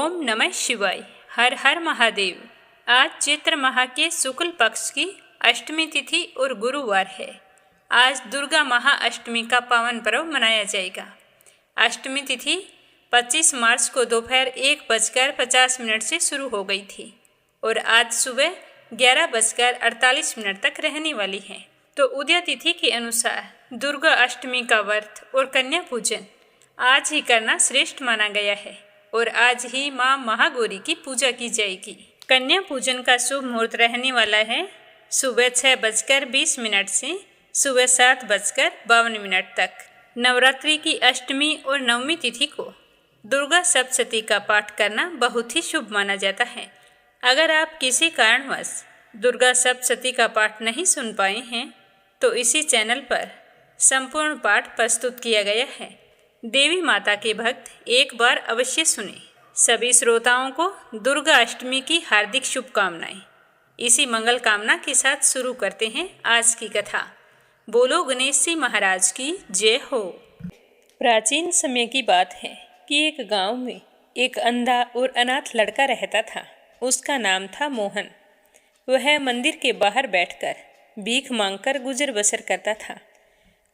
ओम नमः शिवाय। हर हर महादेव। आज चैत्र माह के शुक्ल पक्ष की अष्टमी तिथि और गुरुवार है। आज दुर्गा महाअष्टमी का पावन पर्व मनाया जाएगा। अष्टमी तिथि 25 मार्च को दोपहर 1:50 से शुरू हो गई थी और आज सुबह 11:48 तक रहने वाली है। तो उदय तिथि के अनुसार दुर्गा अष्टमी का व्रत और कन्या पूजन आज ही करना श्रेष्ठ माना गया है और आज ही माँ महागौरी की पूजा की जाएगी। कन्या पूजन का शुभ मुहूर्त रहने वाला है सुबह 6:20 से सुबह 7:52 तक। नवरात्रि की अष्टमी और नवमी तिथि को दुर्गा सप्तशती का पाठ करना बहुत ही शुभ माना जाता है। अगर आप किसी कारणवश दुर्गा सप्तशती का पाठ नहीं सुन पाए हैं तो इसी चैनल पर संपूर्ण पाठ प्रस्तुत किया गया है। देवी माता के भक्त एक बार अवश्य सुने। सभी श्रोताओं को दुर्गा अष्टमी की हार्दिक शुभकामनाएं। इसी मंगल कामना के साथ शुरू करते हैं आज की कथा। बोलो गणेश जी महाराज की जय हो। प्राचीन समय की बात है कि एक गांव में एक अंधा और अनाथ लड़का रहता था। उसका नाम था मोहन। वह मंदिर के बाहर बैठकर भीख मांगकर गुजर बसर करता था।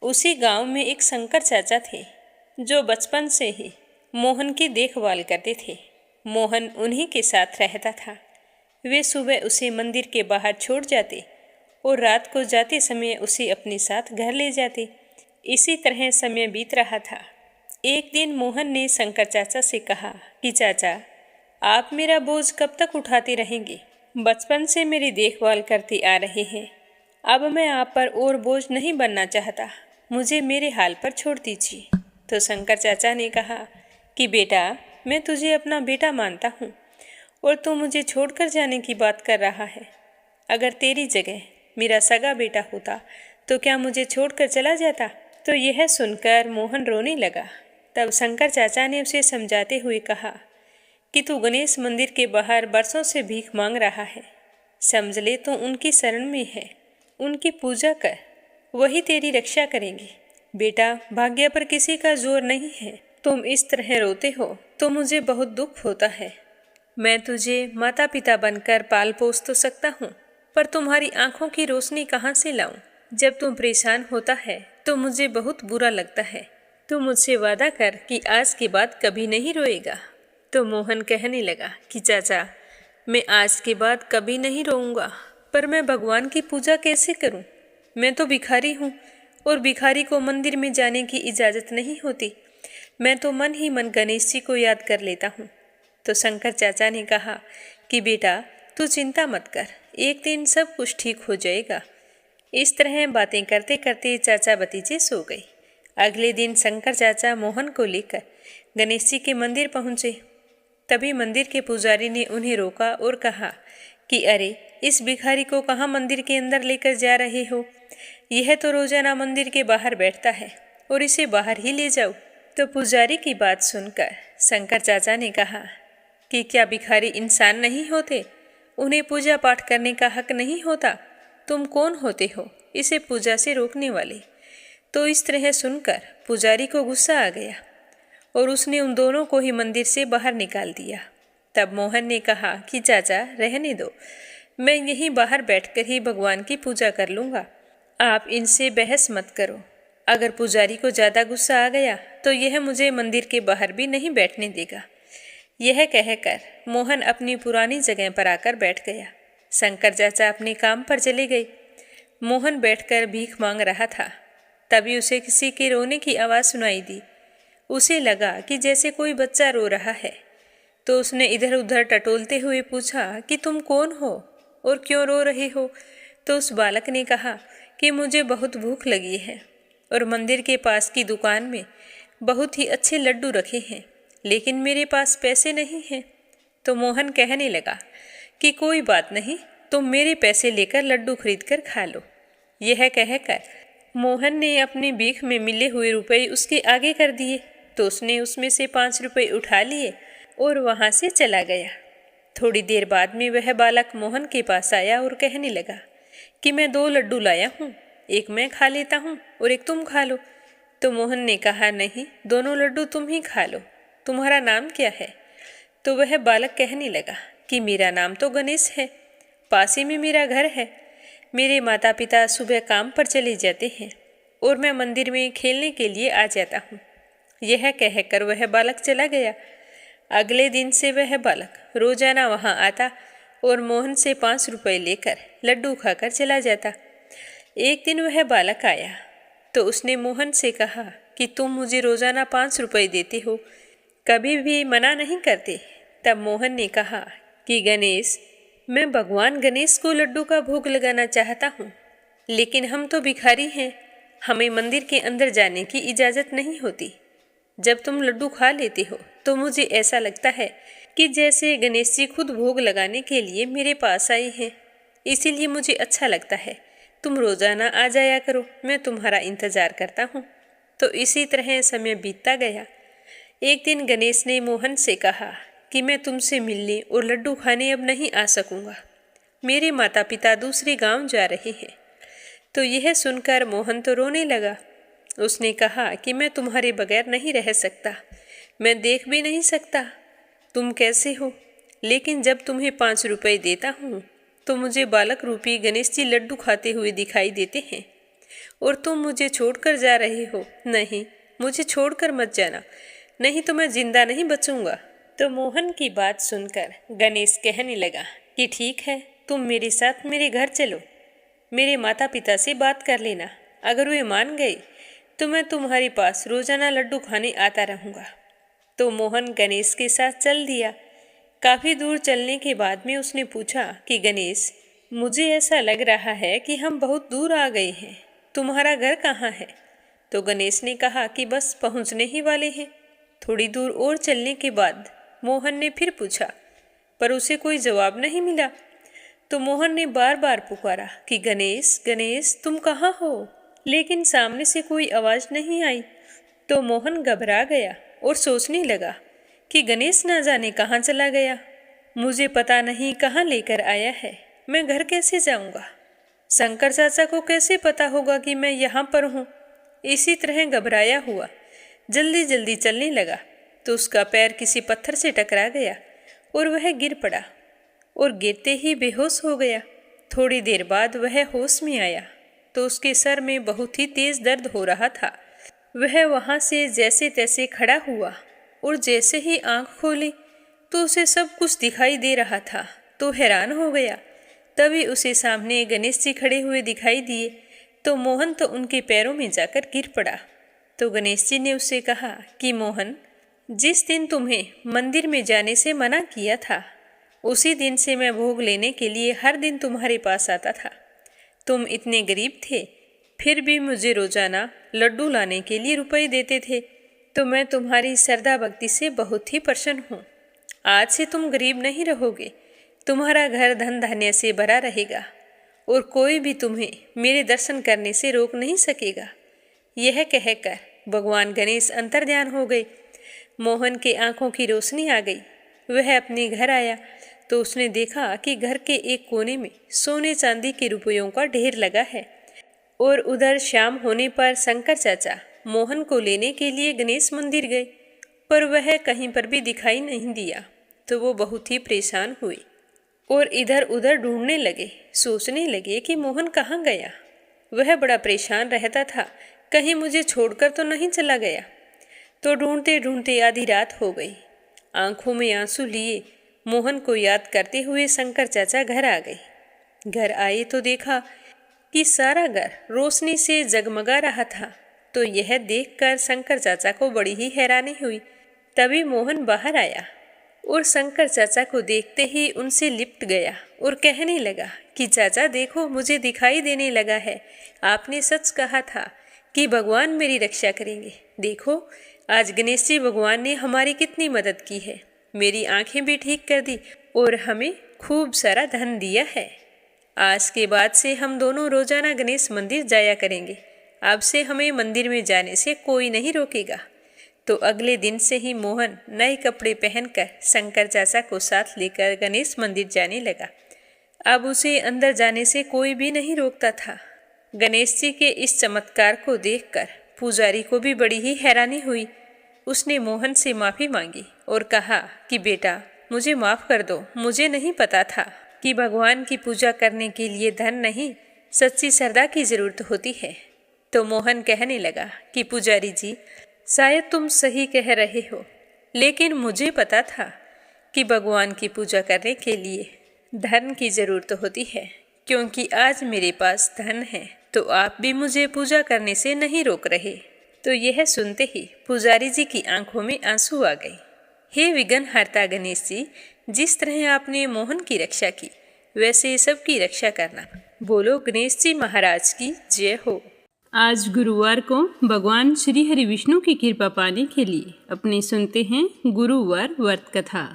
उसी गांव में एक शंकर चाचा थे जो बचपन से ही मोहन की देखभाल करते थे। मोहन उन्हीं के साथ रहता था। वे सुबह उसे मंदिर के बाहर छोड़ जाते और रात को जाते समय उसे अपने साथ घर ले जाते। इसी तरह समय बीत रहा था। एक दिन मोहन ने शंकर चाचा से कहा कि चाचा, आप मेरा बोझ कब तक उठाते रहेंगे? बचपन से मेरी देखभाल करते आ रहे हैं। अब मैं आप पर और बोझ नहीं बनना चाहता। मुझे मेरे हाल पर छोड़ दीजिए। तो शंकर चाचा ने कहा कि बेटा, मैं तुझे अपना बेटा मानता हूँ और तू मुझे छोड़कर जाने की बात कर रहा है। अगर तेरी जगह मेरा सगा बेटा होता तो क्या मुझे छोड़कर चला जाता? तो यह सुनकर मोहन रोने लगा। तब शंकर चाचा ने उसे समझाते हुए कहा कि तू गणेश मंदिर के बाहर बरसों से भीख मांग रहा है। समझ ले तो उनकी शरण में है, उनकी पूजा कर, वही तेरी रक्षा करेंगे। बेटा, भाग्य पर किसी का जोर नहीं है। तुम इस तरह रोते हो तो मुझे बहुत दुख होता है। मैं तुझे माता पिता बनकर पाल पोस तो सकता हूँ, पर तुम्हारी आंखों की रोशनी कहाँ से लाऊं? जब तुम परेशान होता है तो मुझे बहुत बुरा लगता है। तू मुझसे वादा कर कि आज के बाद कभी नहीं रोएगा। तो मोहन कहने लगा कि चाचा, मैं आज के बाद कभी नहीं रोऊंगा, पर मैं भगवान की पूजा कैसे करूं? मैं तो भिखारी हूँ और भिखारी को मंदिर में जाने की इजाज़त नहीं होती। मैं तो मन ही मन गणेश जी को याद कर लेता हूँ। तो शंकर चाचा ने कहा कि बेटा, तू चिंता मत कर, एक दिन सब कुछ ठीक हो जाएगा। इस तरह बातें करते करते चाचा भतीजे सो गए। अगले दिन शंकर चाचा मोहन को लेकर गणेश जी के मंदिर पहुँचे। तभी मंदिर के पुजारी ने उन्हें रोका और कहा कि अरे, इस भिखारी को कहाँ मंदिर के अंदर लेकर जा रहे हो? यह तो रोजाना मंदिर के बाहर बैठता है और इसे बाहर ही ले जाओ। तो पुजारी की बात सुनकर शंकर चाचा ने कहा कि क्या भिखारी इंसान नहीं होते? उन्हें पूजा पाठ करने का हक नहीं होता? तुम कौन होते हो इसे पूजा से रोकने वाले? तो इस तरह सुनकर पुजारी को गुस्सा आ गया और उसने उन दोनों को ही मंदिर से बाहर निकाल दिया। तब मोहन ने कहा कि चाचा, रहने दो, मैं यहीं बाहर बैठकर ही भगवान की पूजा कर लूँगा। आप इनसे बहस मत करो। अगर पुजारी को ज़्यादा गुस्सा आ गया तो यह मुझे मंदिर के बाहर भी नहीं बैठने देगा। यह कहकर मोहन अपनी पुरानी जगह पर आकर बैठ गया। शंकर चाचा अपने काम पर चले गए। मोहन बैठकर भीख मांग रहा था। तभी उसे किसी के रोने की आवाज़ सुनाई दी। उसे लगा कि जैसे कोई बच्चा रो रहा है। तो उसने इधर उधर टटोलते हुए पूछा कि तुम कौन हो और क्यों रो रहे हो? तो उस बालक ने कहा कि मुझे बहुत भूख लगी है और मंदिर के पास की दुकान में बहुत ही अच्छे लड्डू रखे हैं, लेकिन मेरे पास पैसे नहीं हैं। तो मोहन कहने लगा कि कोई बात नहीं, तुम मेरे पैसे लेकर लड्डू खरीद कर खा लो। यह कहकर मोहन ने अपनी भीख में मिले हुए रुपए उसके आगे कर दिए। तो उसने उसमें से 5 रुपए उठा लिए और वहाँ से चला गया। थोड़ी देर बाद में वह बालक मोहन के पास आया और कहने लगा कि मैं 2 लड्डू लाया हूँ, एक मैं खा लेता हूँ और एक तुम खा लो। तो मोहन ने कहा नहीं, दोनों लड्डू तुम ही खा लो। तुम्हारा नाम क्या है? तो वह बालक कहने लगा कि मेरा नाम तो गणेश है, पास ही में मेरा घर है। मेरे माता पिता सुबह काम पर चले जाते हैं और मैं मंदिर में खेलने के लिए आ जाता हूँ। यह कहकर वह बालक चला गया। अगले दिन से वह बालक रोजाना वहाँ आता और मोहन से 5 रुपए लेकर लड्डू खाकर चला जाता। एक दिन वह बालक आया तो उसने मोहन से कहा कि तुम मुझे रोजाना 5 रुपए देते हो, कभी भी मना नहीं करते। तब मोहन ने कहा कि गणेश, मैं भगवान गणेश को लड्डू का भोग लगाना चाहता हूँ, लेकिन हम तो भिखारी हैं, हमें मंदिर के अंदर जाने की इजाज़त नहीं होती। जब तुम लड्डू खा लेते हो तो मुझे ऐसा लगता है कि जैसे गणेश जी खुद भोग लगाने के लिए मेरे पास आए हैं, इसीलिए मुझे अच्छा लगता है। तुम रोजाना आ जाया करो, मैं तुम्हारा इंतजार करता हूँ। तो इसी तरह समय बीतता गया। एक दिन गणेश ने मोहन से कहा कि मैं तुमसे मिलने और लड्डू खाने अब नहीं आ सकूँगा, मेरे माता पिता दूसरे गांव जा रहे हैं। तो यह सुनकर मोहन तो रोने लगा। उसने कहा कि मैं तुम्हारे बगैर नहीं रह सकता, मैं देख भी नहीं सकता तुम कैसे हो, लेकिन जब तुम्हें 5 रुपए देता हूँ तो मुझे बालक रूपी गणेश जी लड्डू खाते हुए दिखाई देते हैं और तुम मुझे छोड़कर जा रहे हो। नहीं, मुझे छोड़कर मत जाना, नहीं तो मैं जिंदा नहीं बचूंगा। तो मोहन की बात सुनकर गणेश कहने लगा कि ठीक है, तुम मेरे साथ मेरे घर चलो, मेरे माता पिता से बात कर लेना, अगर वे मान गए तो मैं तुम्हारे पास रोजाना लड्डू खाने आता रहूँगा। तो मोहन गणेश के साथ चल दिया। काफ़ी दूर चलने के बाद में उसने पूछा कि गणेश, मुझे ऐसा लग रहा है कि हम बहुत दूर आ गए हैं, तुम्हारा घर कहाँ है? तो गणेश ने कहा कि बस पहुँचने ही वाले हैं। थोड़ी दूर और चलने के बाद मोहन ने फिर पूछा, पर उसे कोई जवाब नहीं मिला। तो मोहन ने बार बार पुकारा कि गणेश, गणेश, तुम कहाँ हो? लेकिन सामने से कोई आवाज़ नहीं आई। तो मोहन घबरा गया और सोचने लगा कि गणेश ना जाने कहाँ चला गया, मुझे पता नहीं कहाँ लेकर आया है, मैं घर कैसे जाऊँगा, शंकर चाचा को कैसे पता होगा कि मैं यहाँ पर हूँ। इसी तरह घबराया हुआ जल्दी जल्दी चलने लगा तो उसका पैर किसी पत्थर से टकरा गया और वह गिर पड़ा और गिरते ही बेहोश हो गया। थोड़ी देर बाद वह होश में आया तो उसके सर में बहुत ही तेज दर्द हो रहा था। वह वहाँ से जैसे तैसे खड़ा हुआ और जैसे ही आंख खोली तो उसे सब कुछ दिखाई दे रहा था, तो हैरान हो गया। तभी उसे सामने गणेश जी खड़े हुए दिखाई दिए तो मोहन तो उनके पैरों में जाकर गिर पड़ा। तो गणेश जी ने उससे कहा कि मोहन, जिस दिन तुम्हें मंदिर में जाने से मना किया था, उसी दिन से मैं भोग लेने के लिए हर दिन तुम्हारे पास आता था। तुम इतने गरीब थे, फिर भी मुझे रोजाना लड्डू लाने के लिए रुपए देते थे, तो मैं तुम्हारी श्रद्धा भक्ति से बहुत ही प्रसन्न हूँ। आज से तुम गरीब नहीं रहोगे, तुम्हारा घर धन धान्य से भरा रहेगा और कोई भी तुम्हें मेरे दर्शन करने से रोक नहीं सकेगा। यह कहकर भगवान गणेश अंतर्ध्यान हो गए। मोहन के आंखों की रोशनी आ गई। वह अपने घर आया तो उसने देखा कि घर के एक कोने में सोने चांदी के रुपयों का ढेर लगा है और उधर शाम होने पर शंकर चाचा मोहन को लेने के लिए गणेश मंदिर गए, पर वह कहीं पर भी दिखाई नहीं दिया। तो वो बहुत ही परेशान हुए और इधर उधर ढूंढने लगे, सोचने लगे कि मोहन कहाँ गया। वह बड़ा परेशान रहता था, कहीं मुझे छोड़कर तो नहीं चला गया। तो ढूंढते ढूंढते आधी रात हो गई। आंखों में आंसू लिए मोहन को याद करते हुए शंकर चाचा घर आ गए। घर आए तो देखा कि सारा घर रोशनी से जगमगा रहा था। तो यह देखकर शंकर चाचा को बड़ी ही हैरानी हुई। तभी मोहन बाहर आया और शंकर चाचा को देखते ही उनसे लिपट गया और कहने लगा कि चाचा देखो, मुझे दिखाई देने लगा है, आपने सच कहा था कि भगवान मेरी रक्षा करेंगे। देखो, आज गणेश जी भगवान ने हमारी कितनी मदद की है, मेरी आंखें भी ठीक कर दी और हमें खूब सारा धन दिया है। आज के बाद से हम दोनों रोजाना गणेश मंदिर जाया करेंगे। अब से हमें मंदिर में जाने से कोई नहीं रोकेगा। तो अगले दिन से ही मोहन नए कपड़े पहनकर शंकर चाचा को साथ लेकर गणेश मंदिर जाने लगा। अब उसे अंदर जाने से कोई भी नहीं रोकता था। गणेश जी के इस चमत्कार को देखकर पुजारी को भी बड़ी ही हैरानी हुई। उसने मोहन से माफ़ी मांगी और कहा कि बेटा, मुझे माफ़ कर दो। मुझे नहीं पता था कि भगवान की पूजा करने के लिए धन नहीं, सच्ची श्रद्धा की ज़रूरत होती है। तो मोहन कहने लगा कि पुजारी जी, शायद तुम सही कह रहे हो, लेकिन मुझे पता था कि भगवान की पूजा करने के लिए धन की ज़रूरत होती है, क्योंकि आज मेरे पास धन है, तो आप भी मुझे पूजा करने से नहीं रोक रहे। तो यह सुनते ही पुजारी जी की आंखों में आंसू आ गए। हे विघ्नहर्ता गणेश जी, जिस तरह आपने मोहन की रक्षा की, वैसे सबकी रक्षा करना। बोलो गणेश जी महाराज की जय हो। आज गुरुवार को भगवान श्री हरि विष्णु की कृपा पाने के लिए अपने सुनते हैं गुरुवार व्रत कथा।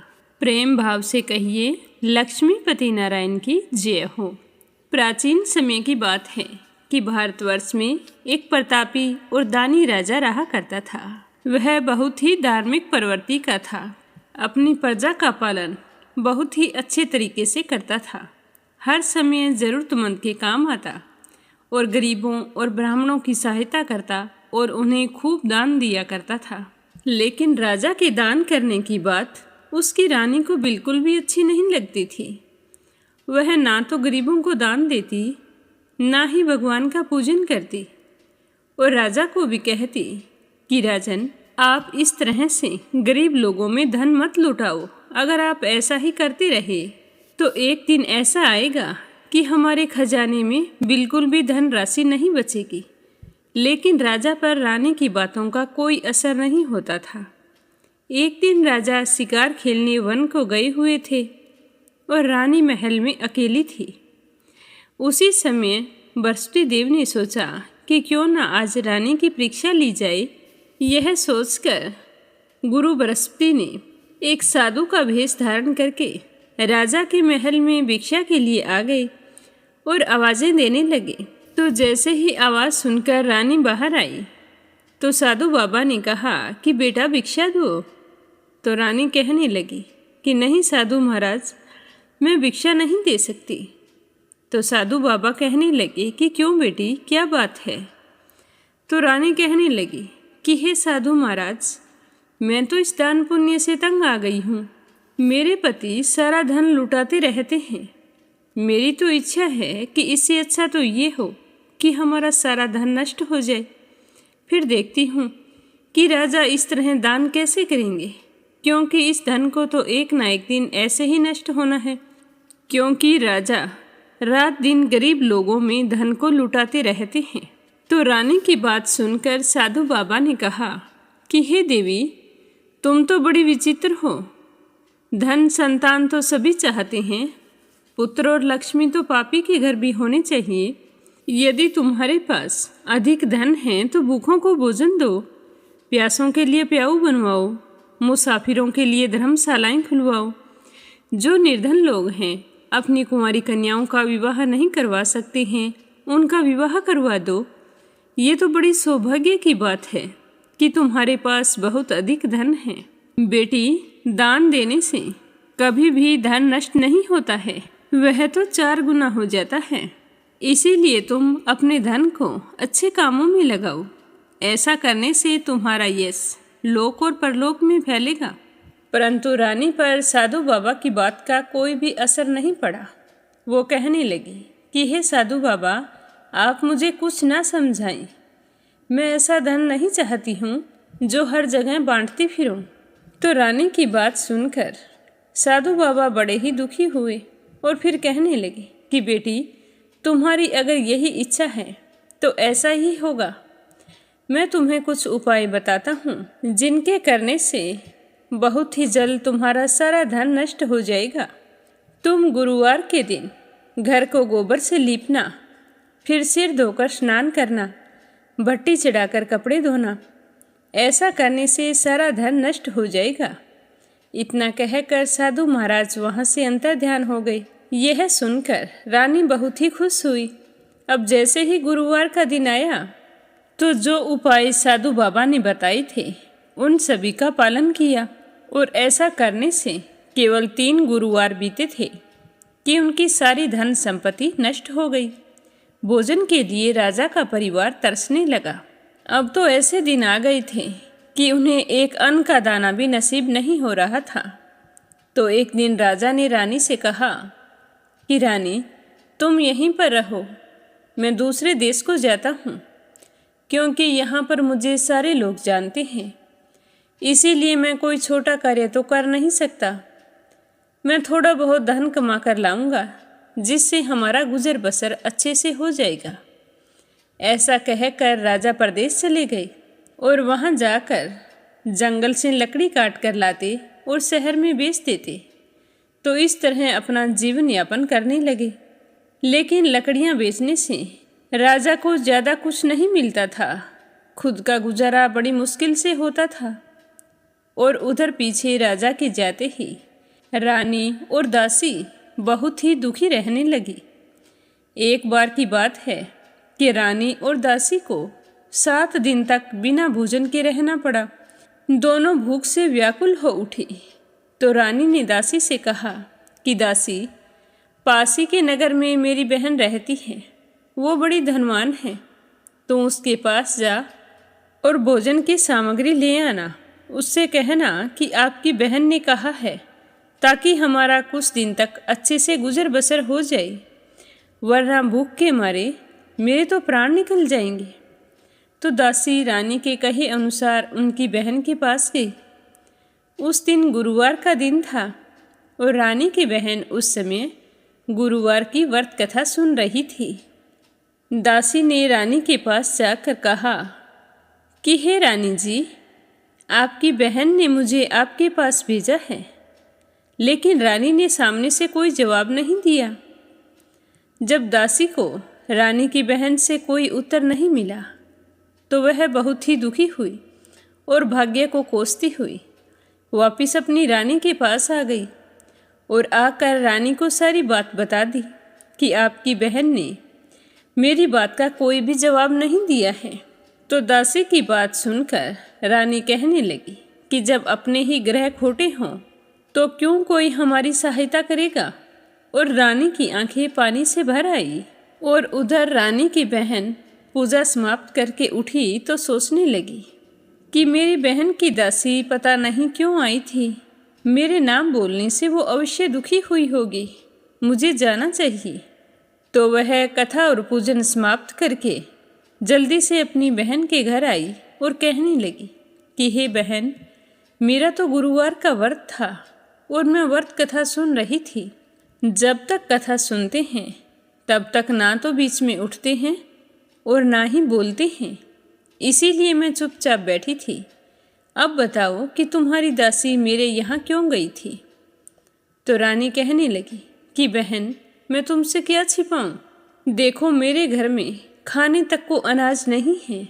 प्रेम भाव से कहिए लक्ष्मीपति नारायण की जय हो। प्राचीन समय की बात है कि भारतवर्ष में एक प्रतापी और दानी राजा रहा करता था। वह बहुत ही धार्मिक प्रवृत्ति का था। अपनी प्रजा का पालन बहुत ही अच्छे तरीके से करता था। हर समय ज़रूरतमंद के काम आता और गरीबों और ब्राह्मणों की सहायता करता और उन्हें खूब दान दिया करता था। लेकिन राजा के दान करने की बात उसकी रानी को बिल्कुल भी अच्छी नहीं लगती थी। वह ना तो गरीबों को दान देती, ना ही भगवान का पूजन करती और राजा को भी कहती कि राजन, आप इस तरह से गरीब लोगों में धन मत लुटाओ। अगर आप ऐसा ही करते रहे तो एक दिन ऐसा आएगा कि हमारे खजाने में बिल्कुल भी धन राशि नहीं बचेगी। लेकिन राजा पर रानी की बातों का कोई असर नहीं होता था। एक दिन राजा शिकार खेलने वन को गए हुए थे और रानी महल में अकेली थी। उसी समय बृहस्पति देव ने सोचा कि क्यों न आज रानी की परीक्षा ली जाए। यह सोचकर गुरु बृहस्पति ने एक साधु का भेष धारण करके राजा के महल में भिक्षा के लिए आ गए और आवाज़ें देने लगे। तो जैसे ही आवाज़ सुनकर रानी बाहर आई तो साधु बाबा ने कहा कि बेटा भिक्षा दो। तो रानी कहने लगी कि नहीं साधु महाराज, मैं भिक्षा नहीं दे सकती। तो साधु बाबा कहने लगे कि क्यों बेटी, क्या बात है? तो रानी कहने लगी कि हे साधु महाराज, मैं तो इस दान पुण्य से तंग आ गई हूँ। मेरे पति सारा धन लुटाते रहते हैं। मेरी तो इच्छा है कि इससे अच्छा तो ये हो कि हमारा सारा धन नष्ट हो जाए। फिर देखती हूँ कि राजा इस तरह दान कैसे करेंगे, क्योंकि इस धन को तो एक ना एक दिन ऐसे ही नष्ट होना है। क्योंकि राजा रात दिन गरीब लोगों में धन को लुटाते रहते हैं। तो रानी की बात सुनकर साधु बाबा ने कहा कि हे देवी, तुम तो बड़ी विचित्र हो। धन संतान तो सभी चाहते हैं, पुत्र और लक्ष्मी तो पापी के घर भी होने चाहिए। यदि तुम्हारे पास अधिक धन है तो भूखों को भोजन दो, प्यासों के लिए प्याऊ बनवाओ, मुसाफिरों के लिए धर्मशालाएं खुलवाओ। जो निर्धन लोग हैं, अपनी कुंवारी कन्याओं का विवाह नहीं करवा सकते हैं, उनका विवाह करवा दो। ये तो बड़ी सौभाग्य की बात है कि तुम्हारे पास बहुत अधिक धन है। बेटी, दान देने से कभी भी धन नष्ट नहीं होता है, वह तो 4 गुना हो जाता है। इसीलिए तुम अपने धन को अच्छे कामों में लगाओ। ऐसा करने से तुम्हारा यश लोक और परलोक में फैलेगा। परंतु रानी पर साधु बाबा की बात का कोई भी असर नहीं पड़ा। वो कहने लगी कि हे साधु बाबा, आप मुझे कुछ ना समझाएं। मैं ऐसा धन नहीं चाहती हूँ जो हर जगह बांटती फिरूं। तो रानी की बात सुनकर साधु बाबा बड़े ही दुखी हुए और फिर कहने लगे कि बेटी, तुम्हारी अगर यही इच्छा है तो ऐसा ही होगा। मैं तुम्हें कुछ उपाय बताता हूँ जिनके करने से बहुत ही जल्द तुम्हारा सारा धन नष्ट हो जाएगा। तुम गुरुवार के दिन घर को गोबर से लीपना, फिर सिर धोकर स्नान करना, भट्टी चढ़ाकर कपड़े धोना। ऐसा करने से सारा धन नष्ट हो जाएगा। इतना कहकर साधु महाराज वहाँ से अंतर्ध्यान हो गए। यह सुनकर रानी बहुत ही खुश हुई। अब जैसे ही गुरुवार का दिन आया तो जो उपाय साधु बाबा ने बताए थे उन सभी का पालन किया और ऐसा करने से केवल 3 गुरुवार बीते थे कि उनकी सारी धन संपत्ति नष्ट हो गई। भोजन के लिए राजा का परिवार तरसने लगा। अब तो ऐसे दिन आ गए थे कि उन्हें एक अन्न का दाना भी नसीब नहीं हो रहा था। तो एक दिन राजा ने रानी से कहा कि रानी, तुम यहीं पर रहो, मैं दूसरे देश को जाता हूँ, क्योंकि यहाँ पर मुझे सारे लोग जानते हैं, इसीलिए मैं कोई छोटा कार्य तो कर नहीं सकता। मैं थोड़ा बहुत धन कमा कर लाऊंगा, जिससे हमारा गुजर बसर अच्छे से हो जाएगा। ऐसा कहकर राजा परदेश चले गए और वहाँ जाकर जंगल से लकड़ी काट कर लाते और शहर में बेच देते। तो इस तरह अपना जीवन यापन करने लगे। लेकिन लकड़ियाँ बेचने से राजा को ज़्यादा कुछ नहीं मिलता था, खुद का गुजारा बड़ी मुश्किल से होता था। और उधर पीछे राजा के जाते ही रानी और दासी बहुत ही दुखी रहने लगी। एक बार की बात है कि रानी और दासी को 7 दिन तक बिना भोजन के रहना पड़ा। दोनों भूख से व्याकुल हो उठी। तो रानी ने दासी से कहा कि दासी, पास ही के नगर में मेरी बहन रहती है, वो बड़ी धनवान है, तो उसके पास जा और भोजन की सामग्री ले आना। उससे कहना कि आपकी बहन ने कहा है, ताकि हमारा कुछ दिन तक अच्छे से गुजर बसर हो जाए, वरना भूख के मारे मेरे तो प्राण निकल जाएंगे। तो दासी रानी के कहे अनुसार उनकी बहन के पास गई। उस दिन गुरुवार का दिन था और रानी की बहन उस समय गुरुवार की व्रत कथा सुन रही थी। दासी ने रानी के पास जाकर कहा कि हे रानी जी, आपकी बहन ने मुझे आपके पास भेजा है। लेकिन रानी ने सामने से कोई जवाब नहीं दिया। जब दासी को रानी की बहन से कोई उत्तर नहीं मिला तो वह बहुत ही दुखी हुई और भाग्य को कोसती हुई वापिस अपनी रानी के पास आ गई और आकर रानी को सारी बात बता दी कि आपकी बहन ने मेरी बात का कोई भी जवाब नहीं दिया है। तो दासी की बात सुनकर रानी कहने लगी कि जब अपने ही ग्रह खोटे हों तो क्यों कोई हमारी सहायता करेगा। और रानी की आंखें पानी से भर आई। और उधर रानी की बहन पूजा समाप्त करके उठी तो सोचने लगी कि मेरी बहन की दासी पता नहीं क्यों आई थी। मेरे नाम बोलने से वो अवश्य दुखी हुई होगी, मुझे जाना चाहिए। तो वह कथा और पूजन समाप्त करके जल्दी से अपनी बहन के घर आई और कहने लगी कि हे बहन, मेरा तो गुरुवार का व्रत था और मैं व्रत कथा सुन रही थी। जब तक कथा सुनते हैं तब तक ना तो बीच में उठते हैं और ना ही बोलते हैं, इसीलिए मैं चुपचाप बैठी थी। अब बताओ कि तुम्हारी दासी मेरे यहाँ क्यों गई थी। तो रानी कहने लगी कि बहन, मैं तुमसे क्या छिपाऊं, देखो मेरे घर में खाने तक को अनाज नहीं है।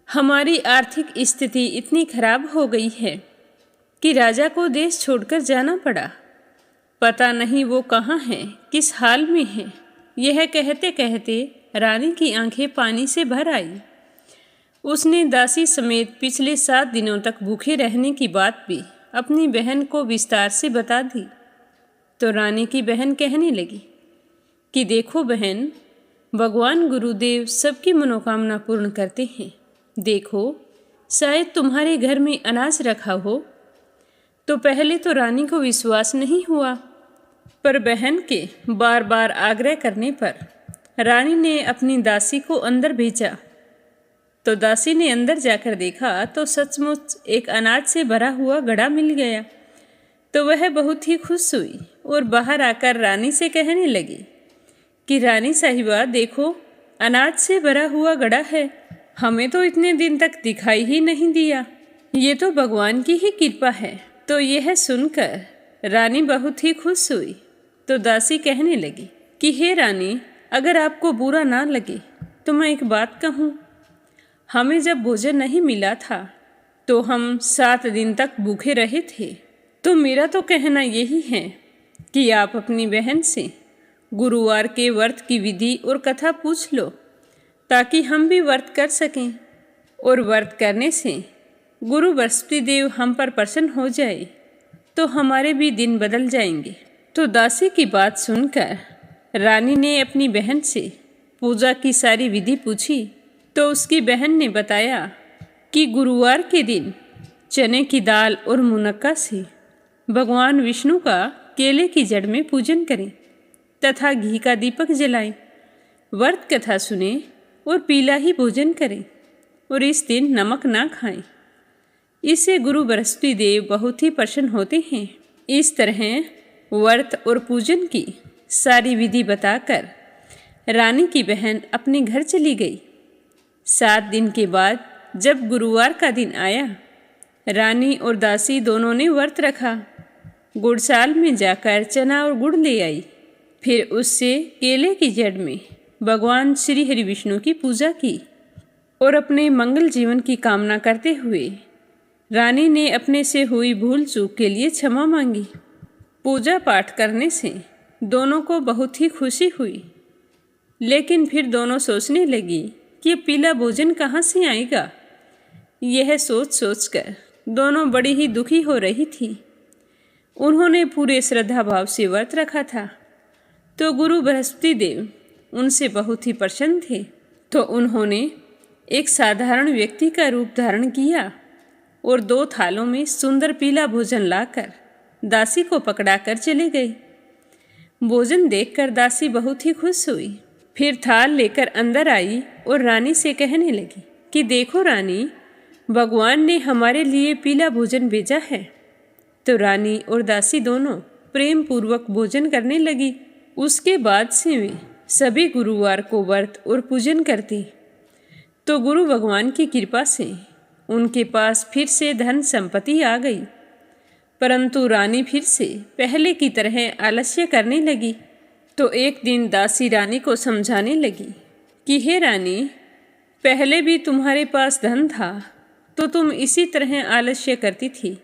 हमारी आर्थिक स्थिति इतनी खराब हो गई है कि राजा को देश छोड़कर जाना पड़ा। पता नहीं वो कहाँ है, किस हाल में है। यह कहते कहते रानी की आंखें पानी से भर आई। उसने दासी समेत पिछले 7 दिनों तक भूखे रहने की बात भी अपनी बहन को विस्तार से बता दी। तो रानी की बहन कहने लगी कि देखो बहन, भगवान गुरुदेव सबकी मनोकामना पूर्ण करते हैं। देखो, शायद तुम्हारे घर में अनाज रखा हो। तो पहले तो रानी को विश्वास नहीं हुआ, पर बहन के बार बार आग्रह करने पर रानी ने अपनी दासी को अंदर भेजा। तो दासी ने अंदर जाकर देखा तो सचमुच एक अनाज से भरा हुआ घड़ा मिल गया। तो वह बहुत ही खुश हुई और बाहर आकर रानी से कहने लगी कि रानी साहिबा, देखो, अनाज से भरा हुआ घड़ा है, हमें तो इतने दिन तक दिखाई ही नहीं दिया। ये तो भगवान की ही कृपा है। तो यह सुनकर रानी बहुत ही खुश हुई। तो दासी कहने लगी कि हे रानी, अगर आपको बुरा ना लगे तो मैं एक बात कहूँ। हमें जब भोजन नहीं मिला था तो हम 7 दिन तक भूखे रहे थे। तो मेरा तो कहना यही है कि आप अपनी बहन से गुरुवार के व्रत की विधि और कथा पूछ लो, ताकि हम भी व्रत कर सकें। और व्रत करने से गुरु बृहस्पति देव हम पर प्रसन्न हो जाए तो हमारे भी दिन बदल जाएंगे। तो दासी की बात सुनकर रानी ने अपनी बहन से पूजा की सारी विधि पूछी। तो उसकी बहन ने बताया कि गुरुवार के दिन चने की दाल और मुनक्का से भगवान विष्णु का केले की जड़ में पूजन करें तथा घी का दीपक जलाएं, व्रत कथा सुने और पीला ही भोजन करें और इस दिन नमक ना खाएं। इससे गुरु बृहस्पति देव बहुत ही प्रसन्न होते हैं। इस तरह व्रत और पूजन की सारी विधि बताकर रानी की बहन अपने घर चली गई। 7 दिन के बाद जब गुरुवार का दिन आया, रानी और दासी दोनों ने व्रत रखा। गुड़साल में जाकर चना और गुड़ ले आई। फिर उससे केले की जड़ में भगवान श्री हरि विष्णु की पूजा की और अपने मंगल जीवन की कामना करते हुए रानी ने अपने से हुई भूल चूक के लिए क्षमा मांगी। पूजा पाठ करने से दोनों को बहुत ही खुशी हुई, लेकिन फिर दोनों सोचने लगी कि पीला भोजन कहाँ से आएगा। यह सोच सोचकर दोनों बड़ी ही दुखी हो रही थी। उन्होंने पूरे श्रद्धा भाव से व्रत रखा था, तो गुरु बृहस्पति देव उनसे बहुत ही प्रसन्न थे। तो उन्होंने एक साधारण व्यक्ति का रूप धारण किया और 2 थालों में सुंदर पीला भोजन लाकर दासी को पकड़ाकर चले गए। भोजन देखकर दासी बहुत ही खुश हुई। फिर थाल लेकर अंदर आई और रानी से कहने लगी कि देखो रानी, भगवान ने हमारे लिए पीला भोजन भेजा है। तो रानी और दासी दोनों प्रेम पूर्वक भोजन करने लगी। उसके बाद से वे सभी गुरुवार को व्रत और पूजन करती। तो गुरु भगवान की कृपा से उनके पास फिर से धन संपत्ति आ गई, परंतु रानी फिर से पहले की तरह आलस्य करने लगी। तो एक दिन दासी रानी को समझाने लगी कि हे रानी, पहले भी तुम्हारे पास धन था तो तुम इसी तरह आलस्य करती थी।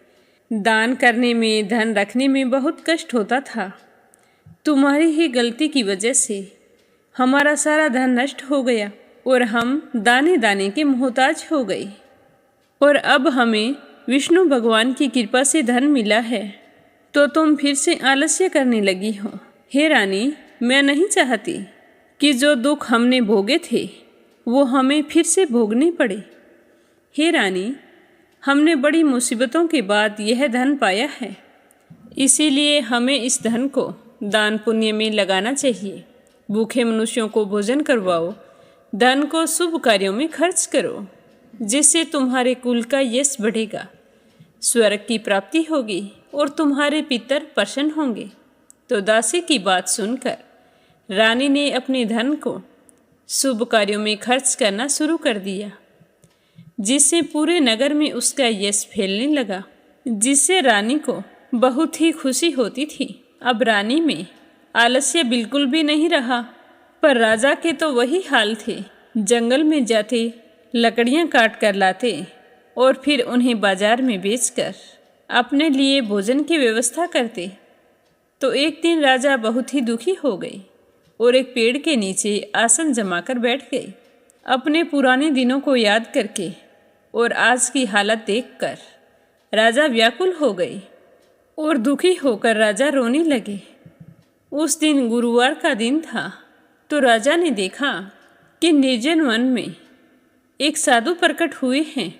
दान करने में, धन रखने में बहुत कष्ट होता था। तुम्हारी ही गलती की वजह से हमारा सारा धन नष्ट हो गया और हम दाने दाने के मोहताज हो गए। और अब हमें विष्णु भगवान की कृपा से धन मिला है, तो तुम फिर से आलस्य करने लगी हो। हे रानी, मैं नहीं चाहती कि जो दुख हमने भोगे थे वो हमें फिर से भोगने पड़े। हे रानी, हमने बड़ी मुसीबतों के बाद यह धन पाया है, इसीलिए हमें इस धन को दान पुण्य में लगाना चाहिए। भूखे मनुष्यों को भोजन करवाओ, धन को शुभ कार्यों में खर्च करो, जिससे तुम्हारे कुल का यश बढ़ेगा, स्वर्ग की प्राप्ति होगी और तुम्हारे पितर प्रसन्न होंगे। तो दासी की बात सुनकर रानी ने अपने धन को शुभ कार्यों में खर्च करना शुरू कर दिया, जिससे पूरे नगर में उसका यश फैलने लगा, जिससे रानी को बहुत ही खुशी होती थी। अब रानी में आलस्य बिल्कुल भी नहीं रहा। पर राजा के तो वही हाल थे। जंगल में जाते, लकड़ियां काट कर लाते और फिर उन्हें बाजार में बेचकर अपने लिए भोजन की व्यवस्था करते। तो एक दिन राजा बहुत ही दुखी हो गए और एक पेड़ के नीचे आसन जमाकर बैठ गए, अपने पुराने दिनों को याद करके। और आज की हालत देखकर राजा व्याकुल हो गए और दुखी होकर राजा रोने लगे। उस दिन गुरुवार का दिन था। तो राजा ने देखा कि निर्जन वन में एक साधु प्रकट हुए हैं।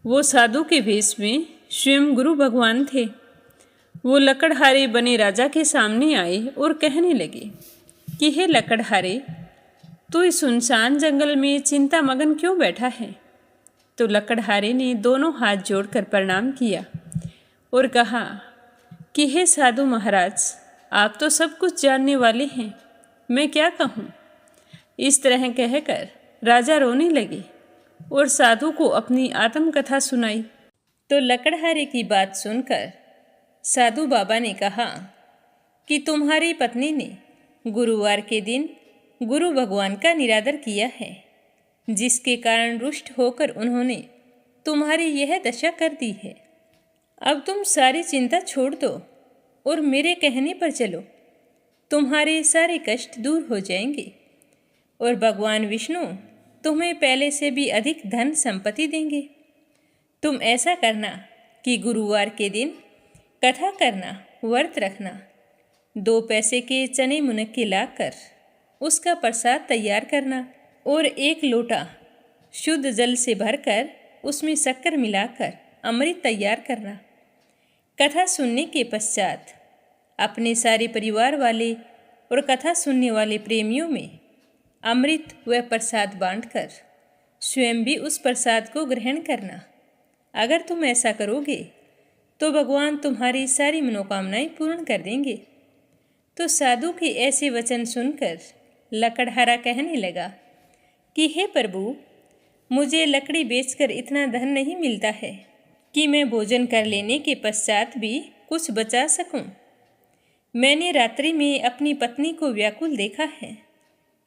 वो साधु के भेष में स्वयं गुरु भगवान थे। वो लकड़हारे बने राजा के सामने आए और कहने लगे कि हे लकड़हारे, तू इस सुनसान जंगल में चिंता मगन क्यों बैठा है? तो लकड़हारे ने दोनों हाथ जोड़कर प्रणाम किया और कहा कि हे साधु महाराज, आप तो सब कुछ जानने वाले हैं, मैं क्या कहूँ। इस तरह कहकर राजा रोने लगे और साधु को अपनी आत्मकथा सुनाई। तो लकड़हारे की बात सुनकर साधु बाबा ने कहा कि तुम्हारी पत्नी ने गुरुवार के दिन गुरु भगवान का निरादर किया है, जिसके कारण रुष्ट होकर उन्होंने तुम्हारी यह दशा कर दी है। अब तुम सारी चिंता छोड़ दो और मेरे कहने पर चलो, तुम्हारे सारे कष्ट दूर हो जाएंगे और भगवान विष्णु तुम्हें पहले से भी अधिक धन संपत्ति देंगे। तुम ऐसा करना कि गुरुवार के दिन कथा करना, व्रत रखना, 2 पैसे के चने मुनक्के लाकर उसका प्रसाद तैयार करना और 1 लोटा शुद्ध जल से भरकर उसमें शक्कर मिलाकर अमृत तैयार करना। कथा सुनने के पश्चात अपने सारे परिवार वाले और कथा सुनने वाले प्रेमियों में अमृत व प्रसाद बांटकर स्वयं भी उस प्रसाद को ग्रहण करना। अगर तुम ऐसा करोगे तो भगवान तुम्हारी सारी मनोकामनाएं पूर्ण कर देंगे। तो साधु के ऐसे वचन सुनकर लकड़हारा कहने लगा कि हे प्रभु, मुझे लकड़ी बेचकर इतना धन नहीं मिलता है कि मैं भोजन कर लेने के पश्चात भी कुछ बचा सकूं। मैंने रात्रि में अपनी पत्नी को व्याकुल देखा है।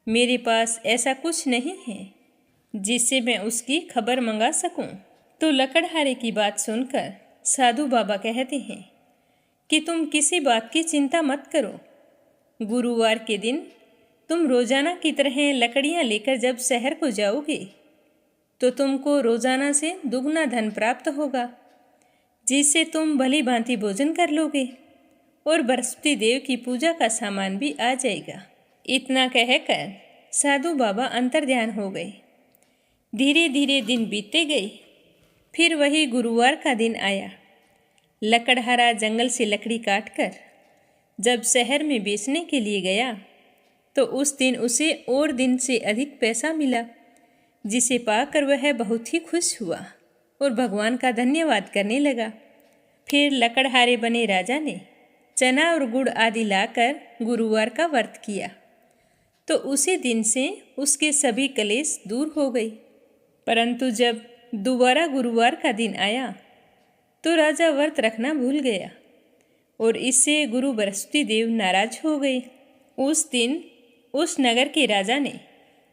मेरे पास ऐसा कुछ नहीं है जिससे मैं उसकी खबर मंगा सकूं। तो लकड़हारे की बात सुनकर साधु बाबा कहते हैं कि तुम किसी बात की चिंता मत करो। गुरुवार के दिन तुम रोजाना की तरह लकड़ियां लेकर जब शहर को जाओगे तो तुमको रोजाना से दुगना धन प्राप्त होगा, जिससे तुम भली भांति भोजन कर लोगे और बृहस्पति देव की पूजा का सामान भी आ जाएगा। इतना कहकर साधु बाबा अंतर्ध्यान हो गए। धीरे धीरे दिन बीतते गए। फिर वही गुरुवार का दिन आया। लकड़हारा जंगल से लकड़ी काटकर जब शहर में बेचने के लिए गया तो उस दिन उसे और दिन से अधिक पैसा मिला, जिसे पाकर वह बहुत ही खुश हुआ और भगवान का धन्यवाद करने लगा। फिर लकड़हारे बने राजा ने चना और गुड़ आदि लाकर गुरुवार का व्रत किया तो उसी दिन से उसके सभी कलेश दूर हो गए। परंतु जब दोबारा गुरुवार का दिन आया तो राजा व्रत रखना भूल गया और इससे गुरु बृहस्पति देव नाराज हो गए। उस दिन उस नगर के राजा ने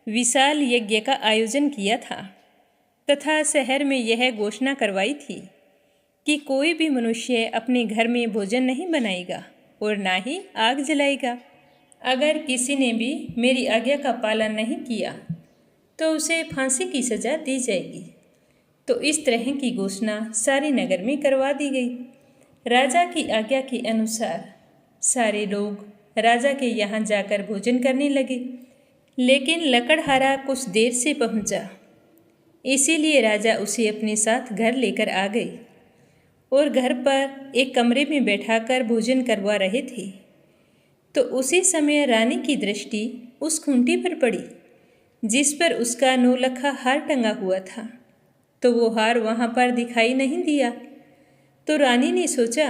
विशाल यज्ञ का आयोजन किया था तथा शहर में यह घोषणा करवाई थी कि कोई भी मनुष्य अपने घर में भोजन नहीं बनाएगा और ना ही आग जलाएगा। अगर किसी ने भी मेरी आज्ञा का पालन नहीं किया तो उसे फांसी की सज़ा दी जाएगी। तो इस तरह की घोषणा सारे नगर में करवा दी गई। राजा की आज्ञा के अनुसार सारे लोग राजा के यहाँ जाकर भोजन करने लगे, लेकिन लकड़हारा कुछ देर से पहुँचा, इसीलिए राजा उसे अपने साथ घर लेकर आ गए और घर पर एक कमरे में बैठाकर भोजन करवा रहे थे। तो उसी समय रानी की दृष्टि उस खूंटी पर पड़ी जिस पर उसका नौलखा हार टंगा हुआ था। तो वो हार वहाँ पर दिखाई नहीं दिया। तो रानी ने सोचा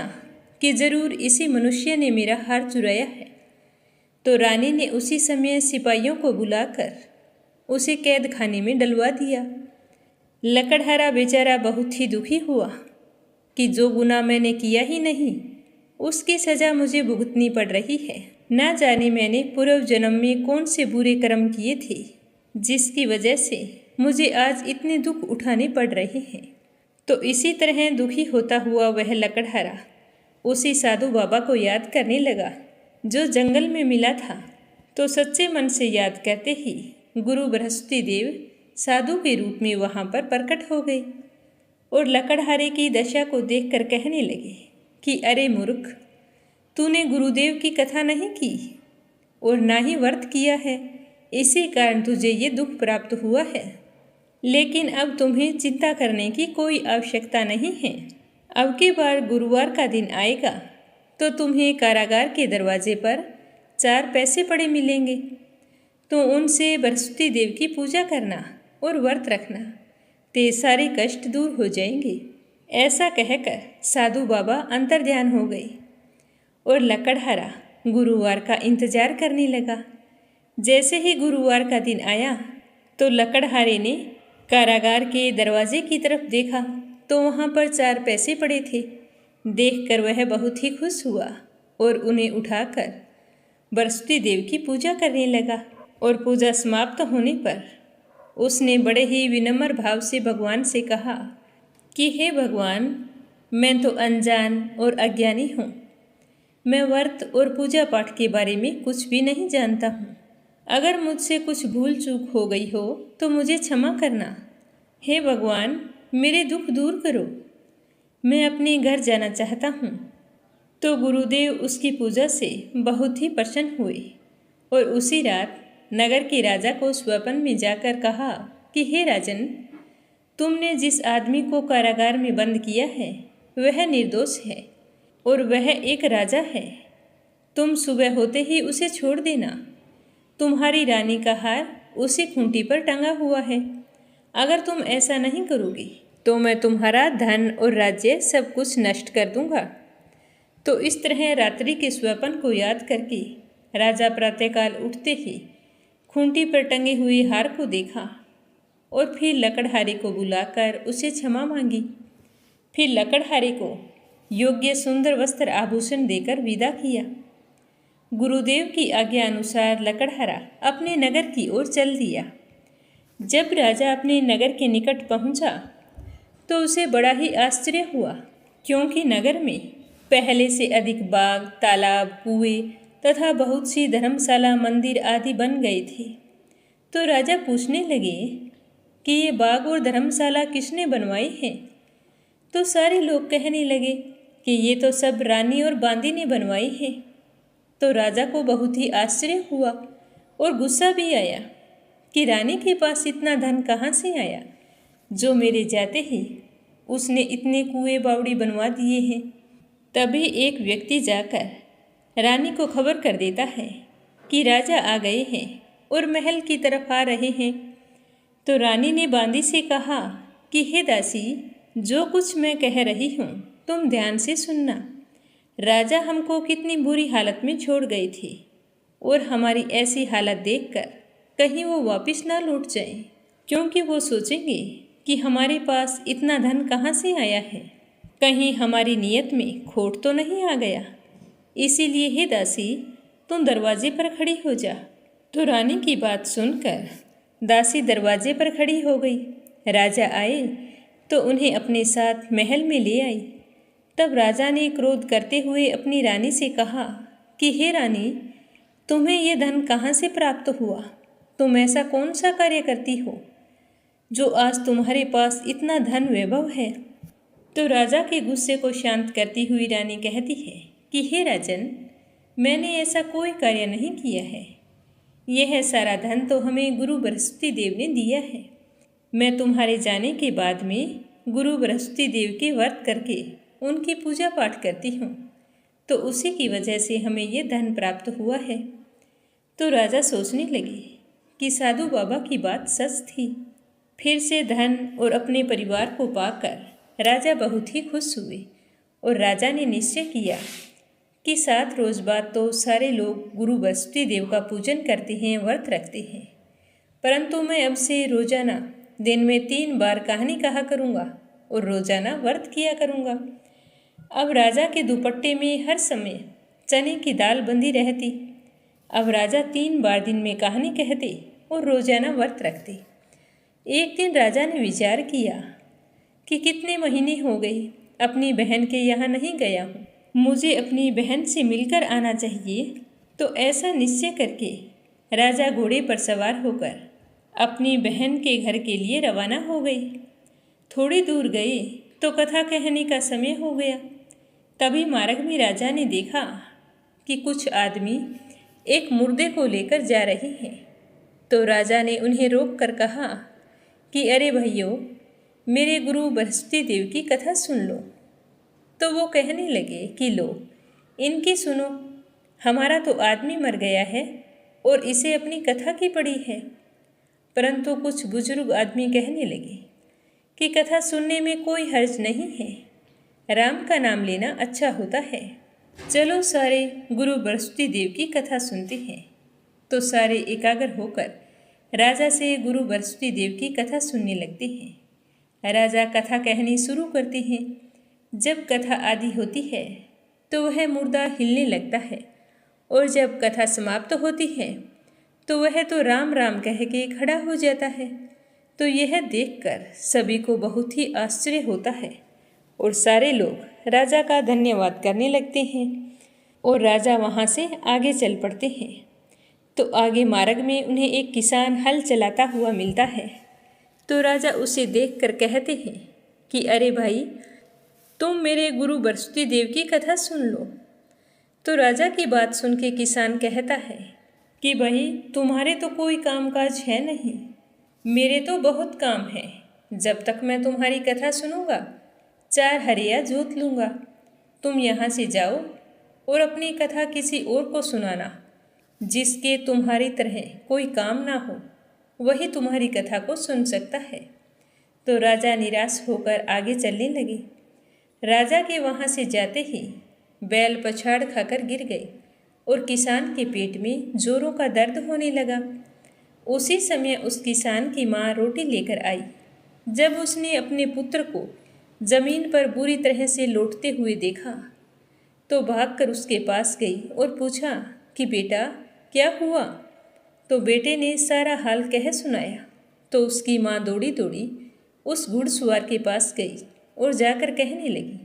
कि जरूर इसी मनुष्य ने मेरा हार चुराया है। तो रानी ने उसी समय सिपाहियों को बुलाकर उसे कैद खाने में डलवा दिया। लकड़हारा बेचारा बहुत ही दुखी हुआ कि जो गुनाह मैंने किया ही नहीं उसकी सज़ा मुझे भुगतनी पड़ रही है। ना जाने मैंने पूर्व जन्म में कौन से बुरे कर्म किए थे जिसकी वजह से मुझे आज इतने दुख उठाने पड़ रहे हैं। तो इसी तरह दुखी होता हुआ वह लकड़हारा उसी साधु बाबा को याद करने लगा जो जंगल में मिला था। तो सच्चे मन से याद करते ही गुरु बृहस्पति देव साधु के रूप में वहाँ पर प्रकट हो गए और लकड़हारे की दशा को देखकर कहने लगे कि अरे मूर्ख, तूने गुरुदेव की कथा नहीं की और ना ही व्रत किया है, इसी कारण तुझे ये दुख प्राप्त हुआ है। लेकिन अब तुम्हें चिंता करने की कोई आवश्यकता नहीं है। अब की बार गुरुवार का दिन आएगा तो तुम्हें कारागार के दरवाजे पर 4 पैसे पड़े मिलेंगे। तो उनसे बृहस्पति देव की पूजा करना और व्रत रखना, ते सारे कष्ट दूर हो जाएंगे। ऐसा कहकर साधु बाबा अंतर्ध्यान हो गए और लकड़हारा गुरुवार का इंतजार करने लगा। जैसे ही गुरुवार का दिन आया तो लकड़हारे ने कारागार के दरवाजे की तरफ देखा तो वहाँ पर 4 पैसे पड़े थे। देखकर वह बहुत ही खुश हुआ और उन्हें उठाकर बृहस्पति देव की पूजा करने लगा। और पूजा समाप्त होने पर उसने बड़े ही विनम्र भाव से भगवान से कहा कि हे भगवान, मैं तो अनजान और अज्ञानी हूँ। मैं व्रत और पूजा पाठ के बारे में कुछ भी नहीं जानता हूँ। अगर मुझसे कुछ भूल चूक हो गई हो तो मुझे क्षमा करना। हे भगवान, मेरे दुख दूर करो। मैं अपने घर जाना चाहता हूँ। तो गुरुदेव उसकी पूजा से बहुत ही प्रसन्न हुए और उसी रात नगर के राजा को स्वप्न में जाकर कहा कि हे राजन, तुमने जिस आदमी को कारागार में बंद किया है वह निर्दोष है। और वह एक राजा है। तुम सुबह होते ही उसे छोड़ देना। तुम्हारी रानी का हार उसी खूंटी पर टंगा हुआ है। अगर तुम ऐसा नहीं करोगी तो मैं तुम्हारा धन और राज्य सब कुछ नष्ट कर दूंगा। तो इस तरह रात्रि के स्वप्न को याद करके राजा प्रातःकाल उठते ही खूंटी पर टंगे हुए हार को देखा और फिर लकड़हारे को बुलाकर उसे क्षमा मांगी। फिर लकड़हारे को योग्य सुंदर वस्त्र आभूषण देकर विदा किया। गुरुदेव की आज्ञा अनुसार लकड़हारा अपने नगर की ओर चल दिया। जब राजा अपने नगर के निकट पहुंचा तो उसे बड़ा ही आश्चर्य हुआ, क्योंकि नगर में पहले से अधिक बाग, तालाब, कुएं तथा बहुत सी धर्मशाला, मंदिर आदि बन गए थे। तो राजा पूछने लगे कि ये बाग और धर्मशाला किसने बनवाई है? तो सारे लोग कहने लगे कि ये तो सब रानी और बांदी ने बनवाई है। तो राजा को बहुत ही आश्चर्य हुआ और गुस्सा भी आया कि रानी के पास इतना धन कहाँ से आया, जो मेरे जाते ही उसने इतने कुएं बावड़ी बनवा दिए हैं। तभी एक व्यक्ति जाकर रानी को खबर कर देता है कि राजा आ गए हैं और महल की तरफ आ रहे हैं। तो रानी ने बांदी से कहा कि हे दासी, जो कुछ मैं कह रही हूँ तुम ध्यान से सुनना। राजा हमको कितनी बुरी हालत में छोड़ गए थे और हमारी ऐसी हालत देखकर कहीं वो वापस ना लौट जाएं, क्योंकि वो सोचेंगे कि हमारे पास इतना धन कहाँ से आया है, कहीं हमारी नीयत में खोट तो नहीं आ गया। इसीलिए हे दासी, तुम दरवाजे पर खड़ी हो जा। तो रानी की बात सुनकर दासी दरवाजे पर खड़ी हो गई। राजा आए तो उन्हें अपने साथ महल में ले आई। तब राजा ने क्रोध करते हुए अपनी रानी से कहा कि हे रानी, तुम्हें ये धन कहाँ से प्राप्त हुआ? तुम ऐसा कौन सा कार्य करती हो जो आज तुम्हारे पास इतना धन वैभव है? तो राजा के गुस्से को शांत करती हुई रानी कहती है कि हे राजन, मैंने ऐसा कोई कार्य नहीं किया है। यह सारा धन तो हमें गुरु बृहस्पति देव ने दिया है। मैं तुम्हारे जाने के बाद में गुरु बृहस्पति देव के व्रत करके उनकी पूजा पाठ करती हूँ, तो उसी की वजह से हमें ये धन प्राप्त हुआ है। तो राजा सोचने लगे कि साधु बाबा की बात सच थी। फिर से धन और अपने परिवार को पाकर राजा बहुत ही खुश हुए और राजा ने निश्चय किया कि 7 रोज बाद तो सारे लोग गुरु बृहस्पति देव का पूजन करते हैं, व्रत रखते हैं, परंतु मैं अब से रोजाना दिन में 3 बार कहानी कहा करूँगा और रोजाना व्रत किया करूँगा। अब राजा के दुपट्टे में हर समय चने की दाल बंधी रहती। अब राजा 3 बार दिन में कहानी कहते और रोजाना व्रत रखते। एक दिन राजा ने विचार किया कि कितने महीने हो गए अपनी बहन के यहाँ नहीं गया हूँ, मुझे अपनी बहन से मिलकर आना चाहिए। तो ऐसा निश्चय करके राजा घोड़े पर सवार होकर अपनी बहन के घर के लिए रवाना हो गए। थोड़ी दूर गए तो कथा कहने का समय हो गया। तभी मार्ग में राजा ने देखा कि कुछ आदमी एक मुर्दे को लेकर जा रहे हैं। तो राजा ने उन्हें रोक कर कहा कि अरे भाइयों, मेरे गुरु बृहस्पति देव की कथा सुन लो। तो वो कहने लगे कि लो, इनकी सुनो, हमारा तो आदमी मर गया है और इसे अपनी कथा की पड़ी है। परंतु कुछ बुजुर्ग आदमी कहने लगे कि कथा सुनने में कोई हर्ज नहीं है, राम का नाम लेना अच्छा होता है। चलो सारे गुरु बृहस्पति देव की कथा सुनते हैं। तो सारे एकाग्र होकर राजा से गुरु बृहस्पति देव की कथा सुनने लगते हैं। राजा कथा कहनी शुरू करते हैं। जब कथा आदि होती है तो वह मुर्दा हिलने लगता है और जब कथा समाप्त होती है तो वह तो राम राम कह के खड़ा हो जाता है। तो यह देखकर सभी को बहुत ही आश्चर्य होता है और सारे लोग राजा का धन्यवाद करने लगते हैं और राजा वहाँ से आगे चल पड़ते हैं। तो आगे मार्ग में उन्हें एक किसान हल चलाता हुआ मिलता है। तो राजा उसे देखकर कहते हैं कि अरे भाई, तुम मेरे गुरु बृहस्पति देव की कथा सुन लो। तो राजा की बात सुन के किसान कहता है कि भाई, तुम्हारे तो कोई कामकाज है नहीं, मेरे तो बहुत काम है। जब तक मैं तुम्हारी कथा सुनूंगा 4 हरिया जोत लूँगा। तुम यहाँ से जाओ और अपनी कथा किसी और को सुनाना। जिसके तुम्हारी तरह कोई काम ना हो वही तुम्हारी कथा को सुन सकता है। तो राजा निराश होकर आगे चलने लगे। राजा के वहाँ से जाते ही बैल पछाड़ खाकर गिर गए और किसान के पेट में जोरों का दर्द होने लगा। उसी समय उस किसान की माँ रोटी लेकर आई। जब उसने अपने पुत्र को जमीन पर बुरी तरह से लौटते हुए देखा तो भागकर उसके पास गई और पूछा कि बेटा क्या हुआ। तो बेटे ने सारा हाल कह सुनाया। तो उसकी माँ दौड़ी दौड़ी उस घुड़सवार के पास गई और जाकर कहने लगी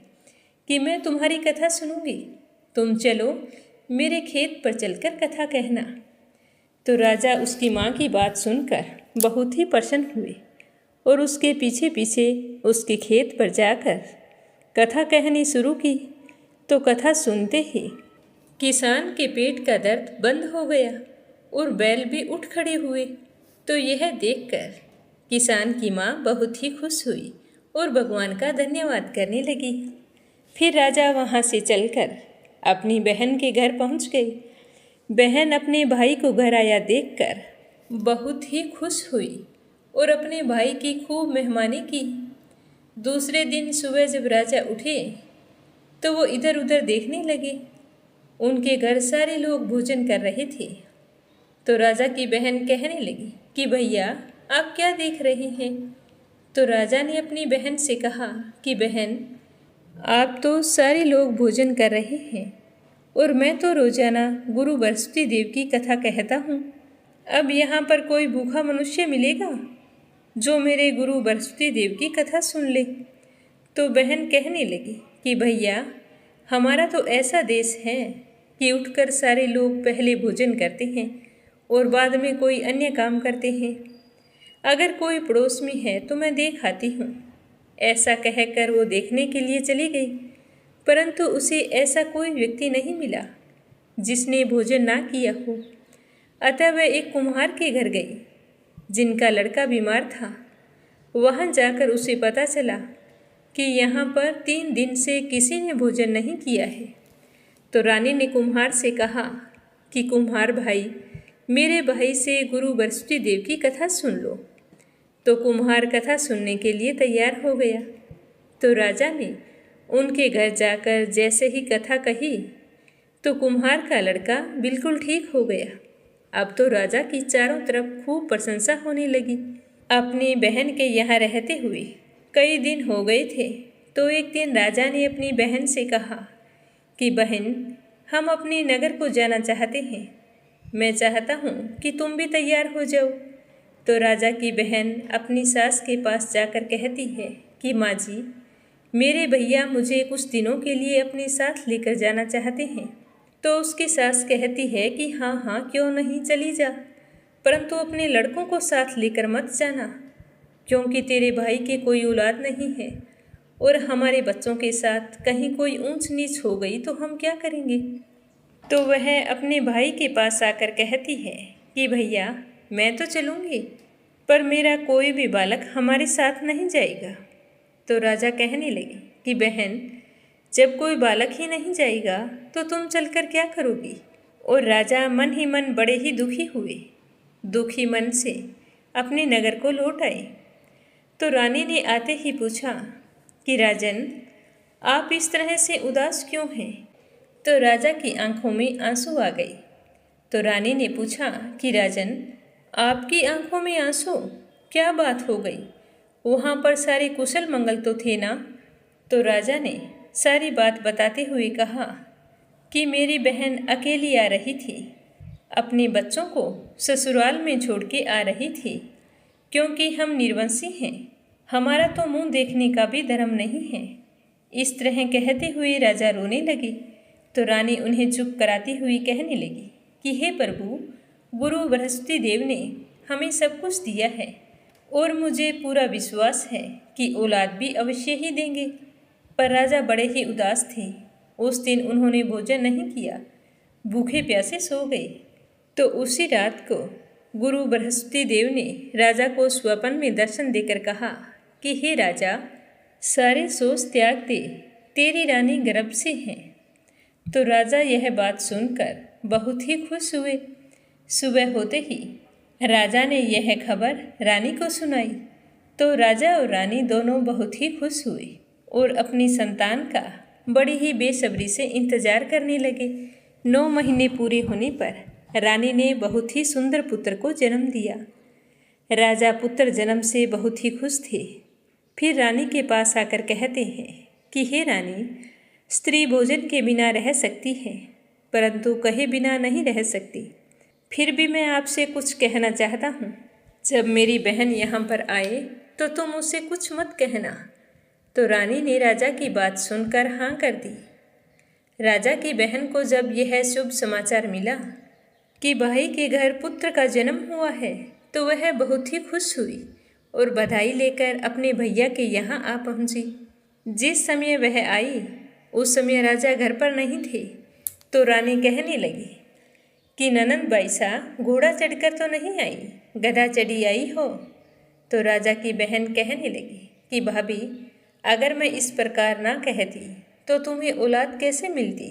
कि मैं तुम्हारी कथा सुनूंगी, तुम चलो मेरे खेत पर चलकर कथा कहना। तो राजा उसकी माँ की बात सुनकर बहुत ही प्रसन्न हुए और उसके पीछे पीछे उसके खेत पर जाकर कथा कहनी शुरू की। तो कथा सुनते ही किसान के पेट का दर्द बंद हो गया और बैल भी उठ खड़े हुए। तो यह देखकर किसान की माँ बहुत ही खुश हुई और भगवान का धन्यवाद करने लगी। फिर राजा वहाँ से चलकर अपनी बहन के घर पहुँच गई। बहन अपने भाई को घर आया देखकर बहुत ही खुश हुई और अपने भाई की खूब मेहमानी की। दूसरे दिन सुबह जब राजा उठे तो वो इधर उधर देखने लगे। उनके घर सारे लोग भोजन कर रहे थे। तो राजा की बहन कहने लगी कि भैया आप क्या देख रहे हैं। तो राजा ने अपनी बहन से कहा कि बहन आप तो सारे लोग भोजन कर रहे हैं और मैं तो रोजाना गुरु बृहस्पति देव की कथा कहता हूँ। अब यहाँ पर कोई भूखा मनुष्य मिलेगा जो मेरे गुरु बृहस्पति देव की कथा सुन ले। तो बहन कहने लगी कि भैया हमारा तो ऐसा देश है कि उठकर सारे लोग पहले भोजन करते हैं और बाद में कोई अन्य काम करते हैं। अगर कोई पड़ोस में है तो मैं देख आती हूँ। ऐसा कहकर वो देखने के लिए चली गई, परंतु उसे ऐसा कोई व्यक्ति नहीं मिला जिसने भोजन ना किया हो। अतः वह एक कुम्हार के घर गई जिनका लड़का बीमार था। वहाँ जाकर उसे पता चला कि यहाँ पर 3 दिन से किसी ने भोजन नहीं किया है। तो रानी ने कुम्हार से कहा कि कुम्हार भाई मेरे भाई से गुरु बृहस्पति देव की कथा सुन लो। तो कुम्हार कथा सुनने के लिए तैयार हो गया। तो राजा ने उनके घर जाकर जैसे ही कथा कही तो कुम्हार का लड़का बिल्कुल ठीक हो गया। अब तो राजा की चारों तरफ खूब प्रशंसा होने लगी। अपनी बहन के यहाँ रहते हुए कई दिन हो गए थे। तो एक दिन राजा ने अपनी बहन से कहा कि बहन हम अपने नगर को जाना चाहते हैं, मैं चाहता हूँ कि तुम भी तैयार हो जाओ। तो राजा की बहन अपनी सास के पास जाकर कहती है कि माँ जी मेरे भैया मुझे कुछ दिनों के लिए अपने साथ लेकर जाना चाहते हैं। तो उसकी सास कहती है कि हाँ हाँ क्यों नहीं, चली जा, परंतु अपने लड़कों को साथ लेकर मत जाना, क्योंकि तेरे भाई के कोई औलाद नहीं है और हमारे बच्चों के साथ कहीं कोई ऊंच नीच हो गई तो हम क्या करेंगे। तो वह अपने भाई के पास आकर कहती है कि भैया मैं तो चलूँगी, पर मेरा कोई भी बालक हमारे साथ नहीं जाएगा। तो राजा कहने लगे कि बहन जब कोई बालक ही नहीं जाएगा तो तुम चलकर क्या करोगी। और राजा मन ही मन बड़े ही दुखी हुए। दुखी मन से अपने नगर को लौट आए। तो रानी ने आते ही पूछा कि राजन आप इस तरह से उदास क्यों हैं। तो राजा की आंखों में आंसू आ गए। तो रानी ने पूछा कि राजन आपकी आंखों में आंसू, क्या बात हो गई, वहाँ पर सारे कुशल मंगल तो थे ना। तो राजा ने सारी बात बताते हुए कहा कि मेरी बहन अकेली आ रही थी, अपने बच्चों को ससुराल में छोड़ के आ रही थी, क्योंकि हम निर्वंशी हैं, हमारा तो मुंह देखने का भी धर्म नहीं है। इस तरह कहते हुए राजा रोने लगे। तो रानी उन्हें चुप कराती हुई कहने लगी कि हे प्रभु, गुरु बृहस्पति देव ने हमें सब कुछ दिया है और मुझे पूरा विश्वास है कि औलाद भी अवश्य ही देंगे। पर राजा बड़े ही उदास थे। उस दिन उन्होंने भोजन नहीं किया, भूखे प्यासे सो गए। तो उसी रात को गुरु बृहस्पति देव ने राजा को स्वप्न में दर्शन देकर कहा कि हे राजा, सारे सोच त्याग दे तेरी रानी गर्भ से है। तो राजा यह बात सुनकर बहुत ही खुश हुए। सुबह होते ही राजा ने यह खबर रानी को सुनाई। तो राजा और रानी दोनों बहुत ही खुश हुए और अपनी संतान का बड़ी ही बेसब्री से इंतजार करने लगे। 9 महीने पूरे होने पर रानी ने बहुत ही सुंदर पुत्र को जन्म दिया। राजा पुत्र जन्म से बहुत ही खुश थे। फिर रानी के पास आकर कहते हैं कि हे रानी, स्त्री भोजन के बिना रह सकती है, परंतु कहे बिना नहीं रह सकती। फिर भी मैं आपसे कुछ कहना चाहता हूँ। जब मेरी बहन यहाँ पर आए तो तुम उससे कुछ मत कहना। तो रानी ने राजा की बात सुनकर हाँ कर दी। राजा की बहन को जब यह शुभ समाचार मिला कि भाई के घर पुत्र का जन्म हुआ है, तो वह बहुत ही खुश हुई और बधाई लेकर अपने भैया के यहाँ आ पहुँची। जिस समय वह आई उस समय राजा घर पर नहीं थे। तो रानी कहने लगी कि ननंद बाईसा, घोड़ा चढ़कर तो नहीं आई, गधा चढ़ी आई हो। तो राजा की बहन कहने लगी कि भाभी, अगर मैं इस प्रकार ना कहती तो तुम्हें औलाद कैसे मिलती।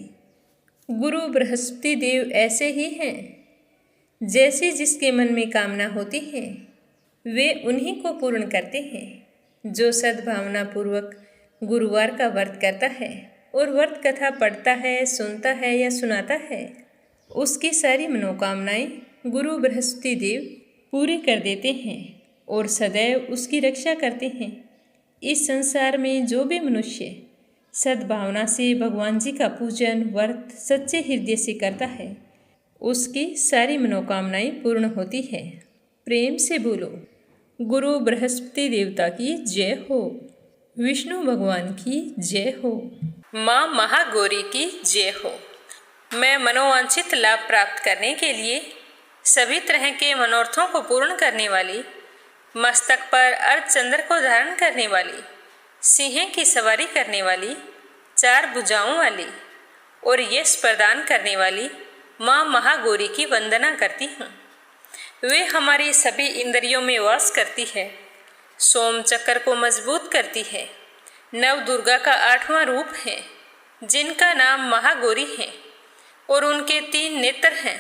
गुरु बृहस्पति देव ऐसे ही हैं, जैसी जिसके मन में कामना होती है वे उन्हीं को पूर्ण करते हैं। जो सद्भावना पूर्वक गुरुवार का व्रत करता है और व्रत कथा पढ़ता है, सुनता है या सुनाता है, उसकी सारी मनोकामनाएं गुरु बृहस्पति देव पूरी कर देते हैं और सदैव उसकी रक्षा करते हैं। इस संसार में जो भी मनुष्य सद्भावना से भगवान जी का पूजन व्रत सच्चे हृदय से करता है, उसकी सारी मनोकामनाएं पूर्ण होती है। प्रेम से बोलो, गुरु बृहस्पति देवता की जय हो, विष्णु भगवान की जय हो, माँ महागौरी की जय हो। मैं मनोवांछित लाभ प्राप्त करने के लिए सभी तरह के मनोरथों को पूर्ण करने वाली, मस्तक पर अर्धचंद्र को धारण करने वाली, सिंह की सवारी करने वाली, 4 भुजाओं वाली और यश प्रदान करने वाली माँ महागौरी की वंदना करती हूँ। वे हमारी सभी इंद्रियों में वास करती है, सोम चक्र को मजबूत करती है, नव दुर्गा का 8वां रूप है, जिनका नाम महागौरी है और उनके 3 नेत्र हैं।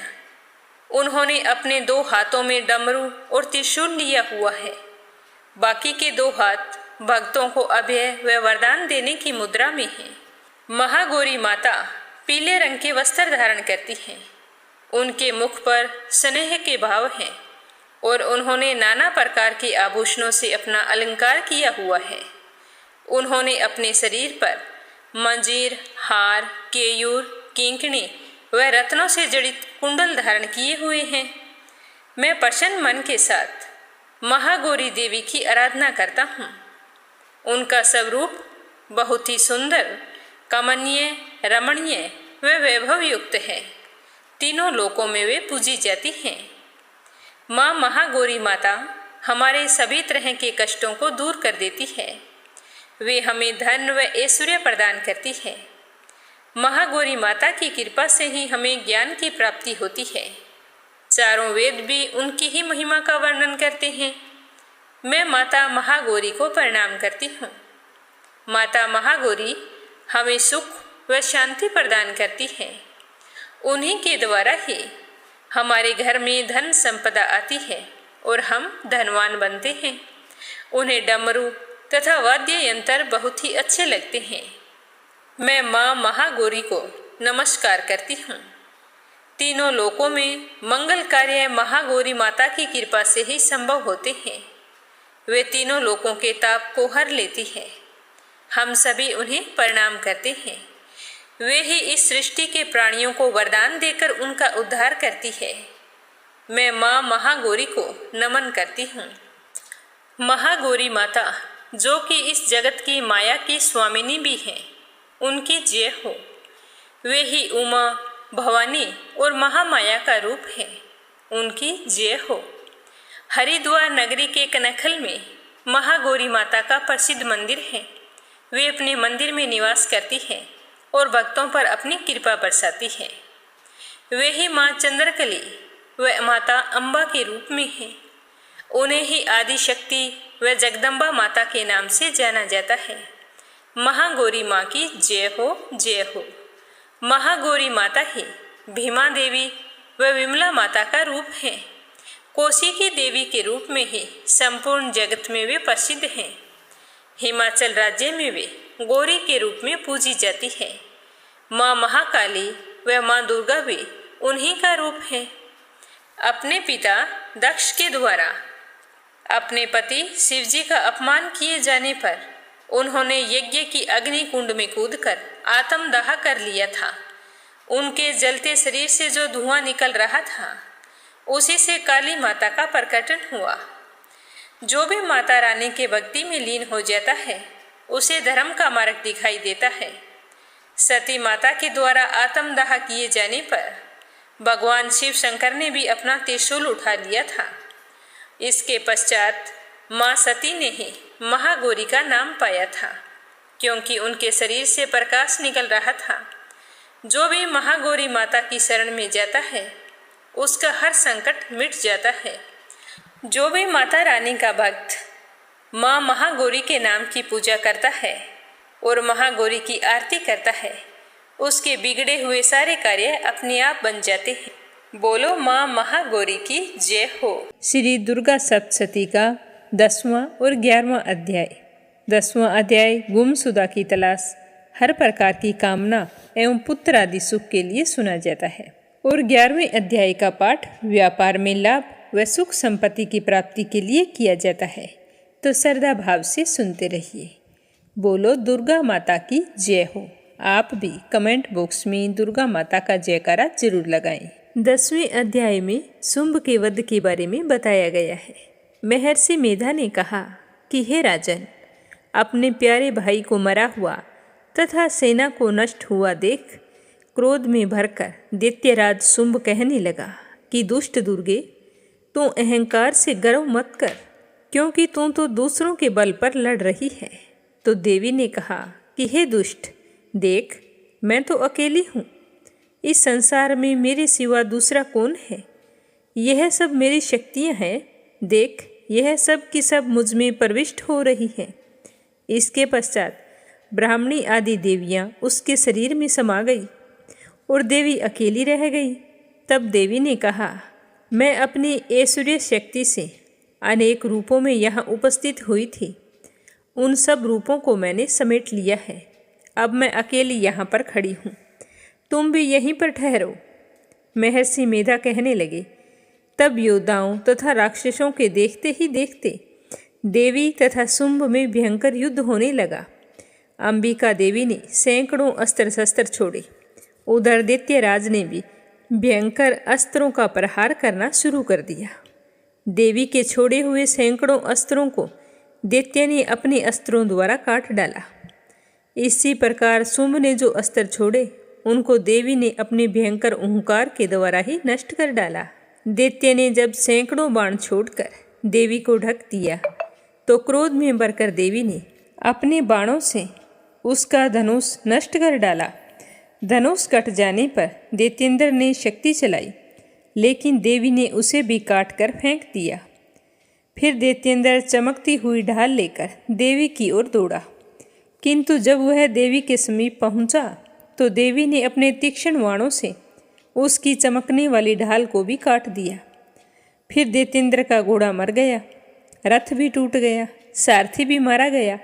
उन्होंने अपने 2 हाथों में डमरू और त्रिशूल लिया हुआ है। बाकी के 2 हाथ भक्तों को अभय व वरदान देने की मुद्रा में हैं। महागौरी माता पीले रंग के वस्त्र धारण करती हैं। उनके मुख पर स्नेह के भाव हैं और उन्होंने नाना प्रकार के आभूषणों से अपना अलंकार किया हुआ है। उन्होंने अपने शरीर पर मंजीर, हार, केयूर, किंकणी व रत्नों से जड़ित कुंडल धारण किए हुए हैं। मैं प्रसन्न मन के साथ महागौरी देवी की आराधना करता हूँ। उनका स्वरूप बहुत ही सुंदर, कमनीय, रमणीय व वैभव युक्त है। तीनों लोकों में वे पूजी जाती हैं। माँ महागौरी माता हमारे सभी तरह के कष्टों को दूर कर देती है। वे हमें धन व ऐश्वर्य प्रदान करती है। महागौरी माता की कृपा से ही हमें ज्ञान की प्राप्ति होती है। चारों वेद भी उनकी ही महिमा का वर्णन करते हैं। मैं माता महागौरी को प्रणाम करती हूँ। माता महागौरी हमें सुख व शांति प्रदान करती है। उन्हीं के द्वारा ही हमारे घर में धन संपदा आती है और हम धनवान बनते हैं। उन्हें डमरू तथा वाद्य यंत्र बहुत ही अच्छे लगते हैं। मैं माँ महागौरी को नमस्कार करती हूँ। तीनों लोकों में मंगल कार्य महागौरी माता की कृपा से ही संभव होते हैं। वे तीनों लोकों के ताप को हर लेती है। हम सभी उन्हें प्रणाम करते हैं। वे ही इस सृष्टि के प्राणियों को वरदान देकर उनका उद्धार करती है। मैं माँ महागौरी को नमन करती हूँ। महागौरी माता, जो कि इस जगत की माया की स्वामिनी भी हैं, उनकी जय हो। वे ही उमा, भवानी और महामाया का रूप है, उनकी जय हो। हरिद्वार नगरी के कनखल में महागौरी माता का प्रसिद्ध मंदिर है। वे अपने मंदिर में निवास करती है और भक्तों पर अपनी कृपा बरसाती है। वे ही माँ चंद्रकली व माता अम्बा के रूप में हैं। उन्हें ही आदि शक्ति व जगदम्बा माता के नाम से जाना जाता है। महागौरी माँ की जय हो, जय हो। महागौरी माता ही भीमा देवी व विमला माता का रूप है। कोसी की देवी के रूप में ही संपूर्ण जगत में वे प्रसिद्ध हैं। हिमाचल राज्य में वे गौरी के रूप में पूजी जाती है। माँ महाकाली व माँ दुर्गा भी उन्हीं का रूप है। अपने पिता दक्ष के द्वारा अपने पति शिवजी का अपमान किए जाने पर उन्होंने यज्ञ की अग्नि कुंड में कूदकर आत्मदाह कर लिया था। उनके जलते शरीर से जो धुआं निकल रहा था उसी से काली माता का प्रकटन हुआ। जो भी माता रानी के भक्ति में लीन हो जाता है उसे धर्म का मार्ग दिखाई देता है। सती माता के द्वारा आत्मदाह किए जाने पर भगवान शिव शंकर ने भी अपना त्रिशूल उठा लिया था। इसके पश्चात माँ सती ने ही महागौरी का नाम पाया था, क्योंकि उनके शरीर से प्रकाश निकल रहा था। जो भी महागौरी माता की शरण में जाता है उसका हर संकट मिट जाता है। जो भी माता रानी का भक्त माँ महागौरी के नाम की पूजा करता है और महागौरी की आरती करता है उसके बिगड़े हुए सारे कार्य अपने आप बन जाते हैं। बोलो माँ महागौरी की जय हो। श्री दुर्गा सप्तशती का 10वां और 11वां अध्याय। 10वां अध्याय गुमशुदा की तलाश, हर प्रकार की कामना एवं पुत्र आदि सुख के लिए सुना जाता है। और 11वें अध्याय का पाठ व्यापार में लाभ व सुख संपत्ति की प्राप्ति के लिए किया जाता है। तो श्रद्धा भाव से सुनते रहिए। बोलो दुर्गा माता की जय हो। आप भी कमेंट बॉक्स में दुर्गा माता का जयकारा जरूर लगाएं। 10वें अध्याय में शुंभ के वध के बारे में बताया गया है। महर्षि मेधा ने कहा कि हे राजन, अपने प्यारे भाई को मरा हुआ तथा सेना को नष्ट हुआ देख क्रोध में भरकर दैत्यराज शुंभ कहने लगा कि दुष्ट दुर्गे, तू अहंकार से गर्व मत कर, क्योंकि तू तो दूसरों के बल पर लड़ रही है। तो देवी ने कहा कि हे दुष्ट, देख, मैं तो अकेली हूँ। इस संसार में मेरे सिवा दूसरा कौन है? यह सब मेरी शक्तियाँ हैं। देख, यह सब की सब मुझ में प्रविष्ट हो रही हैं। इसके पश्चात ब्राह्मणी आदि देवियाँ उसके शरीर में समा गई और देवी अकेली रह गई। तब देवी ने कहा, मैं अपनी ऐश्वर्य शक्ति से अनेक रूपों में यहाँ उपस्थित हुई थी। उन सब रूपों को मैंने समेट लिया है। अब मैं अकेली यहाँ पर खड़ी हूँ, तुम भी यहीं पर ठहरो। महर्षि मेधा कहने लगे। तब योद्धाओं तथा राक्षसों के देखते ही देखते देवी तथा शुंभ में भयंकर युद्ध होने लगा। अंबिका देवी ने सैकड़ों अस्त्र शस्त्र छोड़े। उधर दैत्यराज ने भी भयंकर अस्त्रों का प्रहार करना शुरू कर दिया। देवी के छोड़े हुए सैकड़ों अस्त्रों को दैत्य ने अपने अस्त्रों द्वारा काट डाला। इसी प्रकार शुंभ ने जो अस्त्र छोड़े उनको देवी ने अपने भयंकर ओंकार के द्वारा ही नष्ट कर डाला। दैत्य ने जब सैकड़ों बाण छोड़कर देवी को ढक दिया तो क्रोध में भरकर देवी ने अपने बाणों से उसका धनुष नष्ट कर डाला। धनुष कट जाने पर दैत्येंद्र ने शक्ति चलाई, लेकिन देवी ने उसे भी काट कर फेंक दिया। फिर दैत्येंद्र चमकती हुई ढाल लेकर देवी की ओर दौड़ा, किंतु जब वह देवी के समीप पहुंचा तो देवी ने अपने तीक्ष्ण बाणों से उसकी चमकने वाली ढाल को भी काट दिया। फिर दैत्येंद्र का घोड़ा मर गया, रथ भी टूट गया, सारथी भी मारा गया।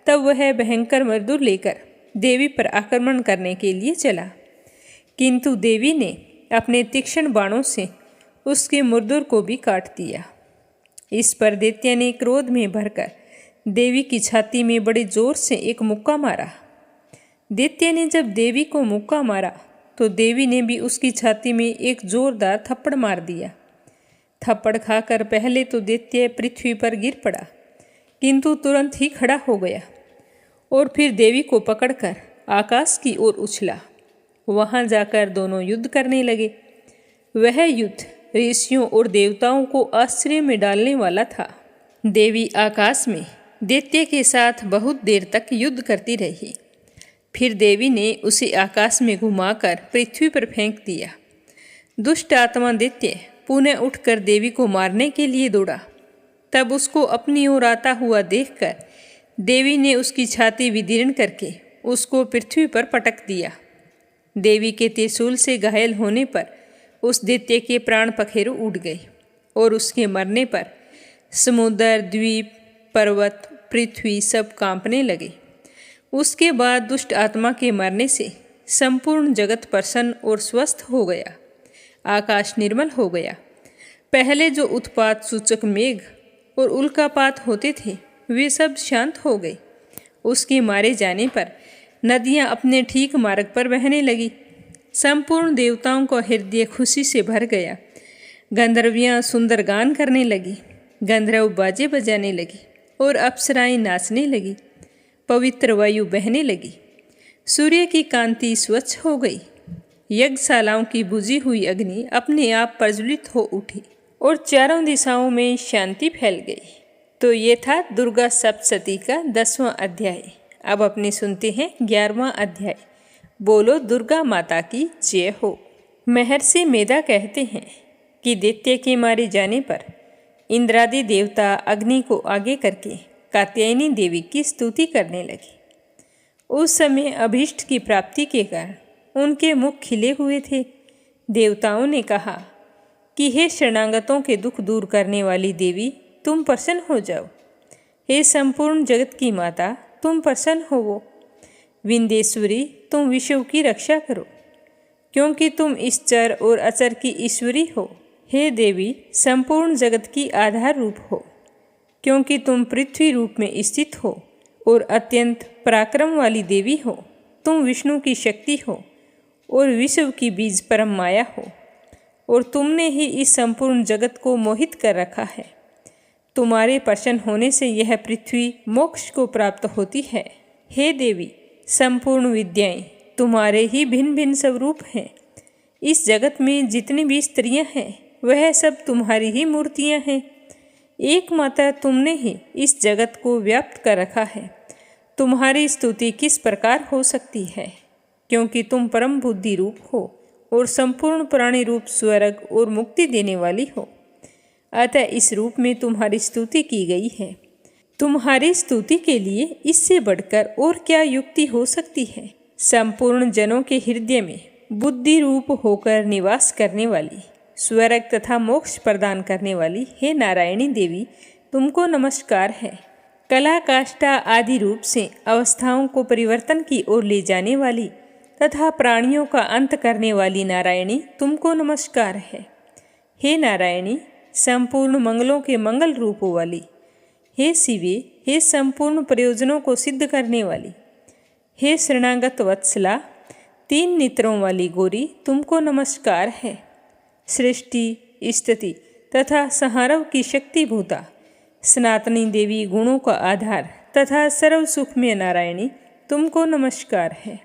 तब वह भयंकर मजदूर लेकर देवी पर आक्रमण करने के लिए चला, किंतु देवी ने अपने तीक्ष्ण बाणों से उसके मुर्दुर को भी काट दिया। इस पर दैत्य ने क्रोध में भरकर देवी की छाती में बड़े जोर से एक मुक्का मारा। दैत्य ने जब देवी को मुक्का मारा तो देवी ने भी उसकी छाती में एक जोरदार थप्पड़ मार दिया। थप्पड़ खाकर पहले तो दैत्य पृथ्वी पर गिर पड़ा, किंतु तुरंत ही खड़ा हो गया और फिर देवी को पकड़कर आकाश की ओर उछला। वहां जाकर दोनों युद्ध करने लगे। वह युद्ध ऋषियों और देवताओं को आश्चर्य में डालने वाला था। देवी आकाश में दैत्य के साथ बहुत देर तक युद्ध करती रही। फिर देवी ने उसे आकाश में घुमाकर पृथ्वी पर फेंक दिया। दुष्ट आत्मा दैत्य पुनः उठकर देवी को मारने के लिए दौड़ा। तब उसको अपनी ओर आता हुआ देखकर देवी ने उसकी छाती विदीर्ण करके उसको पृथ्वी पर पटक दिया। देवी के त्रिशूल से घायल होने पर उस दैत्य के प्राण पखेरु उड़ गए और उसके मरने पर समुद्र, द्वीप, पर्वत, पृथ्वी सब कांपने लगे। उसके बाद दुष्ट आत्मा के मरने से संपूर्ण जगत प्रसन्न और स्वस्थ हो गया। आकाश निर्मल हो गया। पहले जो उत्पात सूचक मेघ और उल्कापात होते थे वे सब शांत हो गए। उसके मारे जाने पर नदियां अपने ठीक मार्ग पर बहने लगी। संपूर्ण देवताओं का हृदय खुशी से भर गया। गंधर्वियाँ सुंदर गान करने लगी, गंधर्व बाजे बजाने लगी और अप्सराएं नाचने लगी। पवित्र वायु बहने लगी। सूर्य की कांति स्वच्छ हो गई। यज्ञशालाओं की बुझी हुई अग्नि अपने आप प्रज्वलित हो उठी और चारों दिशाओं में शांति फैल गई। तो ये था दुर्गा सप्तशती का 10वां अध्याय। अब अपने सुनते हैं 11वां अध्याय। बोलो दुर्गा माता की जय हो। महर्षि मेधा कहते हैं कि दैत्य के मारे जाने पर इंद्रादि देवता अग्नि को आगे करके कात्यायनी देवी की स्तुति करने लगे। उस समय अभीष्ट की प्राप्ति के कारण उनके मुख खिले हुए थे। देवताओं ने कहा कि हे शरणागतों के दुख दूर करने वाली देवी, तुम प्रसन्न हो जाओ। हे संपूर्ण जगत की माता, तुम प्रसन्न होवो। विंध्येश्वरी, तुम विश्व की रक्षा करो, क्योंकि तुम इस चर और अचर की ईश्वरी हो। हे देवी, संपूर्ण जगत की आधार रूप हो, क्योंकि तुम पृथ्वी रूप में स्थित हो और अत्यंत पराक्रम वाली देवी हो। तुम विष्णु की शक्ति हो और विश्व की बीज परम माया हो, और तुमने ही इस संपूर्ण जगत को मोहित कर रखा है। तुम्हारे प्रसन्न होने से यह पृथ्वी मोक्ष को प्राप्त होती है। हे देवी, संपूर्ण विद्याएं तुम्हारे ही भिन्न भिन्न स्वरूप हैं। इस जगत में जितनी भी स्त्रियां हैं वह सब तुम्हारी ही मूर्तियां हैं। एकमात्र तुमने ही इस जगत को व्याप्त कर रखा है। तुम्हारी स्तुति किस प्रकार हो सकती है, क्योंकि तुम परम बुद्धि रूप हो और संपूर्ण प्राणी रूप स्वर्ग और मुक्ति देने वाली हो। अतः इस रूप में तुम्हारी स्तुति की गई है। तुम्हारी स्तुति के लिए इससे बढ़कर और क्या युक्ति हो सकती है। संपूर्ण जनों के हृदय में बुद्धि रूप होकर निवास करने वाली, स्वर्ग तथा मोक्ष प्रदान करने वाली हे नारायणी देवी, तुमको नमस्कार है। कला काष्ठा आदि रूप से अवस्थाओं को परिवर्तन की ओर ले जाने वाली तथा प्राणियों का अंत करने वाली नारायणी, तुमको नमस्कार है। हे नारायणी, संपूर्ण मंगलों के मंगल रूप वाली, हे शिवे, हे संपूर्ण प्रयोजनों को सिद्ध करने वाली, हे शरणागत वत्सला, 3 नेत्रों वाली गौरी, तुमको नमस्कार है। सृष्टि, स्थिति तथा संहारव की शक्ति भूता सनातनी देवी, गुणों का आधार तथा सर्व सुखमय नारायणी, तुमको नमस्कार है।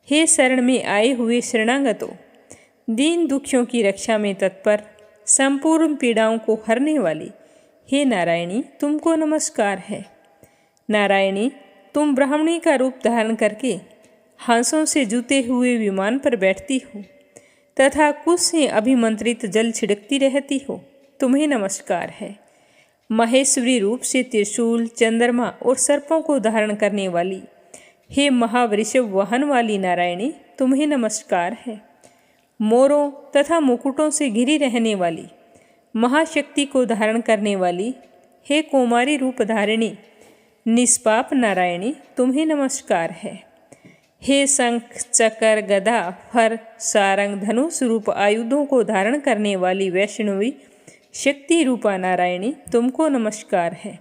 हे शरण में आए हुए शरणागतों, दीन दुखियों की रक्षा में तत्पर, संपूर्ण पीड़ाओं को हरने वाली हे नारायणी, तुमको नमस्कार है। नारायणी, तुम ब्राह्मणी का रूप धारण करके हंसों से जुते हुए विमान पर बैठती हो तथा कुश से अभिमंत्रित जल छिड़कती रहती हो, तुम्हें नमस्कार है। महेश्वरी रूप से त्रिशूल, चंद्रमा और सर्पों को धारण करने वाली हे महावृषभ वाहन वाली नारायणी, तुम्हें नमस्कार है। मोरों तथा मुकुटों से घिरी रहने वाली महाशक्ति को धारण करने वाली हे कौमारी रूप धारिणी निष्पाप नारायणी, तुम्हें नमस्कार है। हे शंख, चक्र, गदा, फर, सारंग, धनुष रूप आयुधों को धारण करने वाली वैष्णवी शक्ति रूपा नारायणी, तुमको नमस्कार है।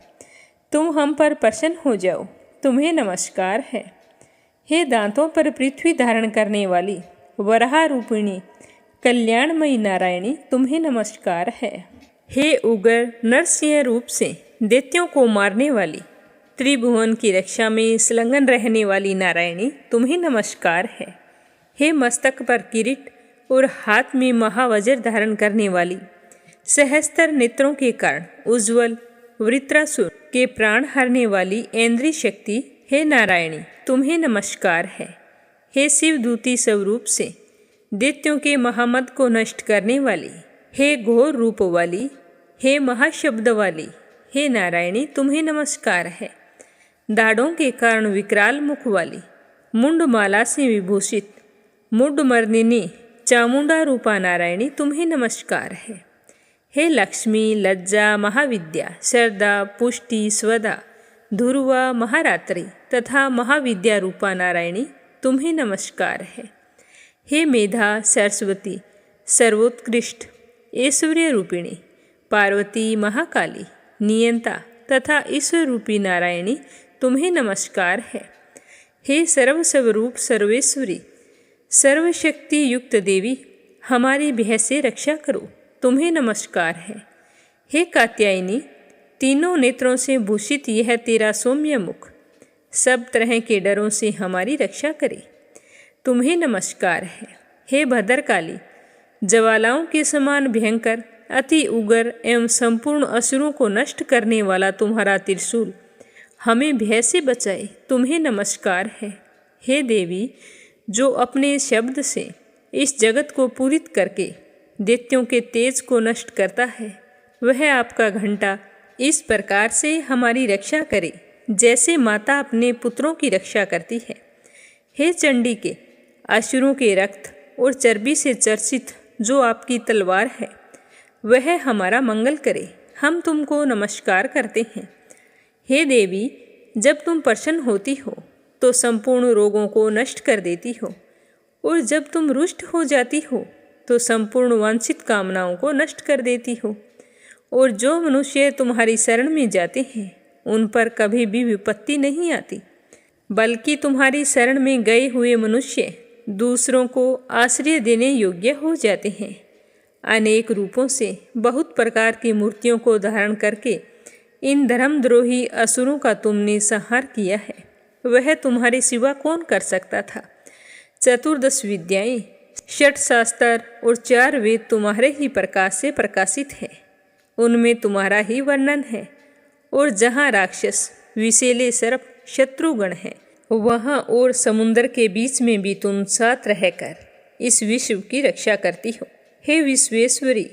तुम हम पर प्रसन्न हो जाओ, तुम्हें नमस्कार है। हे दांतों पर पृथ्वी धारण करने वाली वराह रूपिणी कल्याणमयी नारायणी, तुम्हें नमस्कार है। हे उग्र नरसिंह रूप से दैत्यों को मारने वाली, त्रिभुवन की रक्षा में संलग्न रहने वाली नारायणी, तुम्हें नमस्कार है। हे मस्तक पर किरीट और हाथ में महावज्र धारण करने वाली, सहस्त्र नेत्रों के कारण उज्ज्वल वृत्रासुर के प्राण हरने वाली ऐन्द्री शक्ति, हे नारायणी, तुम्हें नमस्कार है। हे शिवदूती स्वरूप से दैत्यों के महामद को नष्ट करने वाली, हे घोर रूप वाली, हे महाशब्द वाली, हे नारायणी, तुम्हें नमस्कार है। दाढ़ों के कारण विकराल मुख वाली, मुंडमाला से विभूषित मुंडमर्दिनी चामुंडा रूपा नारायणी तुम्हें नमस्कार है। हे लक्ष्मी, लज्जा, महाविद्या, श्रद्धा, पुष्टि, स्वदा, ध्रुवा, महारात्रि तथा महाविद्या रूपा नारायणी तुम्हें नमस्कार है। हे मेधा, सरस्वती, सर्वोत्कृष्ट ऐश्वर्य रूपिणी, पार्वती, महाकाली, नियंता तथा ईश्वर रूपी नारायणी तुम्हें नमस्कार है। हे सर्वस्वरूप सर्वेश्वरी, सर्वशक्ति युक्त देवी, हमारी भय से रक्षा करो, तुम्हें नमस्कार है। हे कात्यायनी, तीनों नेत्रों से भूषित यह तेरा सौम्य मुख सब तरह के डरों से हमारी रक्षा करे, तुम्हें नमस्कार है। हे भद्रकाली, ज्वालाओं के समान भयंकर, अति उग्र एवं संपूर्ण असुरों को नष्ट करने वाला तुम्हारा त्रिशूल हमें भय से बचाए, तुम्हें नमस्कार है। हे देवी, जो अपने शब्द से इस जगत को पूरित करके दैत्यों के तेज को नष्ट करता है, वह आपका घंटा इस प्रकार से हमारी रक्षा करे जैसे माता अपने पुत्रों की रक्षा करती है। हे चंडी के, असुरों के रक्त और चर्बी से चर्चित जो आपकी तलवार है, वह हमारा मंगल करे, हम तुमको नमस्कार करते हैं। हे देवी, जब तुम प्रसन्न होती हो तो संपूर्ण रोगों को नष्ट कर देती हो, और जब तुम रुष्ट हो जाती हो तो संपूर्ण वांछित कामनाओं को नष्ट कर देती हो। और जो मनुष्य तुम्हारी शरण में जाते हैं उन पर कभी भी विपत्ति नहीं आती, बल्कि तुम्हारी शरण में गए हुए मनुष्य दूसरों को आश्रय देने योग्य हो जाते हैं। अनेक रूपों से बहुत प्रकार की मूर्तियों को धारण करके इन धर्मद्रोही असुरों का तुमने संहार किया है, वह तुम्हारे सिवा कौन कर सकता था। 14 विद्याएं, 6 शास्त्र और 4 वेद तुम्हारे ही प्रकाश से प्रकाशित है, उनमें तुम्हारा ही वर्णन है। और जहाँ राक्षस, विषैले सर्प, शत्रुगण हैं, वहाँ और समुद्र के बीच में भी तुम साथ रहकर इस विश्व की रक्षा करती हो। हे विश्वेश्वरी,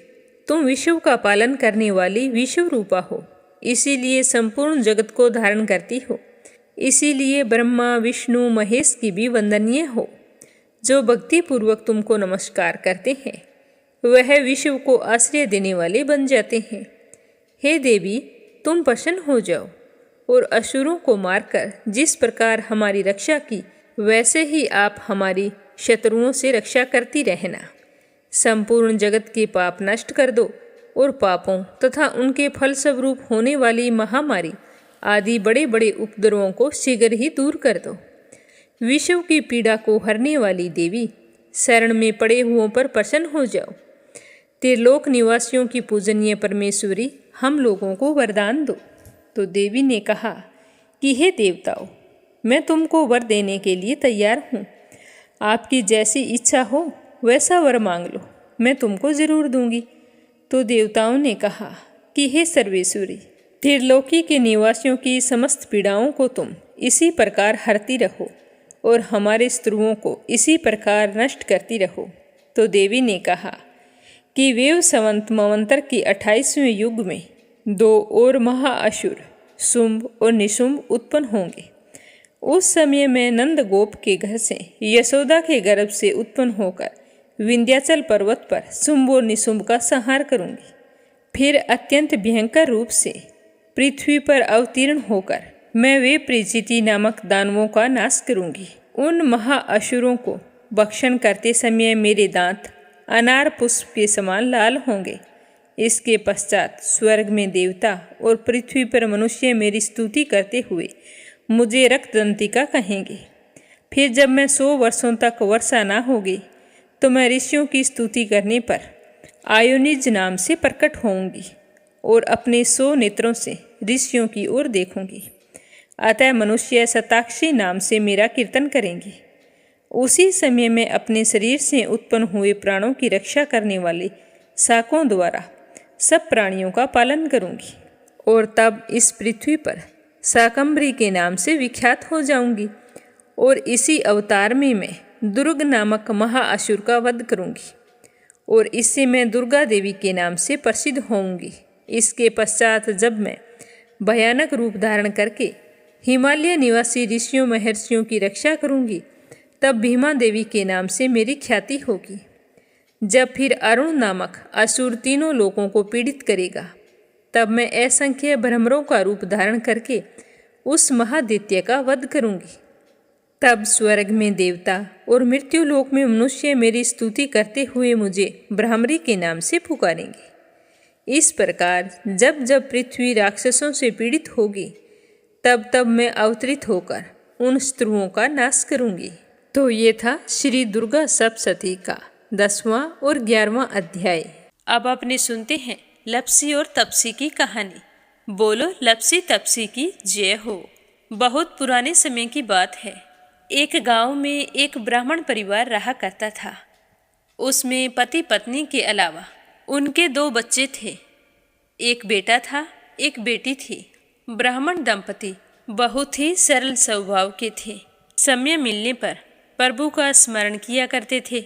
तुम विश्व का पालन करने वाली विश्व रूपा हो, इसीलिए संपूर्ण जगत को धारण करती हो। इसीलिए ब्रह्मा, विष्णु, महेश की भी वंदनीय हो। जो भक्तिपूर्वक तुमको नमस्कार करते हैं वह विश्व को आश्रय देने वाले बन जाते हैं। हे देवी, तुम प्रसन्न हो जाओ और असुरों को मारकर जिस प्रकार हमारी रक्षा की, वैसे ही आप हमारी शत्रुओं से रक्षा करती रहना। संपूर्ण जगत के पाप नष्ट कर दो और पापों तथा उनके फलस्वरूप होने वाली महामारी आदि बड़े बड़े उपद्रवों को शीघ्र ही दूर कर दो। विश्व की पीड़ा को हरने वाली देवी, शरण में पड़े हुओं पर प्रसन्न हो जाओ। त्रिलोक निवासियों की पूजनीय परमेश्वरी, हम लोगों को वरदान दो। तो देवी ने कहा कि हे देवताओं, मैं तुमको वर देने के लिए तैयार हूँ। आपकी जैसी इच्छा हो वैसा वर मांग लो, मैं तुमको जरूर दूंगी। तो देवताओं ने कहा कि हे सर्वेश्वरी, त्रिलोकी के निवासियों की समस्त पीड़ाओं को तुम इसी प्रकार हरती रहो और हमारे शत्रुओं को इसी प्रकार नष्ट करती रहो। तो देवी ने कहा कि वेव संवत मवंतर की 28वें युग में 2 और महाअसुर शुंभ और निशुंभ उत्पन्न होंगे। उस समय मैं नंद गोप के घर से यशोदा के गर्भ से उत्पन्न होकर विंध्याचल पर्वत पर शुंभ और निशुंभ का संहार करूंगी। फिर अत्यंत भयंकर रूप से पृथ्वी पर अवतीर्ण होकर मैं वे प्रीचिति नामक दानवों का नाश करूंगी। उन महाअसुरों को भक्षण करते समय मेरे दांत अनार पुष्प के समान लाल होंगे। इसके पश्चात स्वर्ग में देवता और पृथ्वी पर मनुष्य मेरी स्तुति करते हुए मुझे रक्तदंतिका कहेंगे। फिर जब मैं 100 वर्षों तक वर्षा न होगी तो मैं ऋषियों की स्तुति करने पर आयोनिज नाम से प्रकट होऊंगी और अपने 100 नेत्रों से ऋषियों की ओर देखूंगी। अतः मनुष्य शताक्षी नाम से मेरा कीर्तन करेंगे। उसी समय मैं अपने शरीर से उत्पन्न हुए प्राणों की रक्षा करने वाले शाकों द्वारा सब प्राणियों का पालन करूंगी और तब इस पृथ्वी पर शाकंभरी के नाम से विख्यात हो जाऊंगी। और इसी अवतार में मैं दुर्ग नामक महाअसुर का वध करूंगी और इससे मैं दुर्गा देवी के नाम से प्रसिद्ध होऊंगी। इसके पश्चात जब मैं भयानक रूप धारण करके हिमालय निवासी ऋषियों महर्षियों की रक्षा करूंगी, तब भीमा देवी के नाम से मेरी ख्याति होगी। जब फिर अरुण नामक असुर तीनों लोगों को पीड़ित करेगा, तब मैं असंख्य भ्रमरों का रूप धारण करके उस महादैत्य का वध करूंगी। तब स्वर्ग में देवता और मृत्यु लोक में मनुष्य मेरी स्तुति करते हुए मुझे भ्रामरी के नाम से पुकारेंगे। इस प्रकार जब जब पृथ्वी राक्षसों से पीड़ित होगी, तब तब मैं अवतरित होकर उन शत्रुओं का नाश करूंगी। तो ये था श्री दुर्गा सप्तशती का 10वां और 11वां अध्याय। अब अपने सुनते हैं लप्सी और तपसी की कहानी। बोलो लप्सी तपसी की जय हो। बहुत पुराने समय की बात है। एक गांव में एक ब्राह्मण परिवार रहा करता था। उसमें पति पत्नी के अलावा उनके 2 बच्चे थे। एक बेटा था, एक बेटी थी। ब्राह्मण दंपति बहुत ही सरल स्वभाव के थे। समय मिलने पर प्रभु का स्मरण किया करते थे।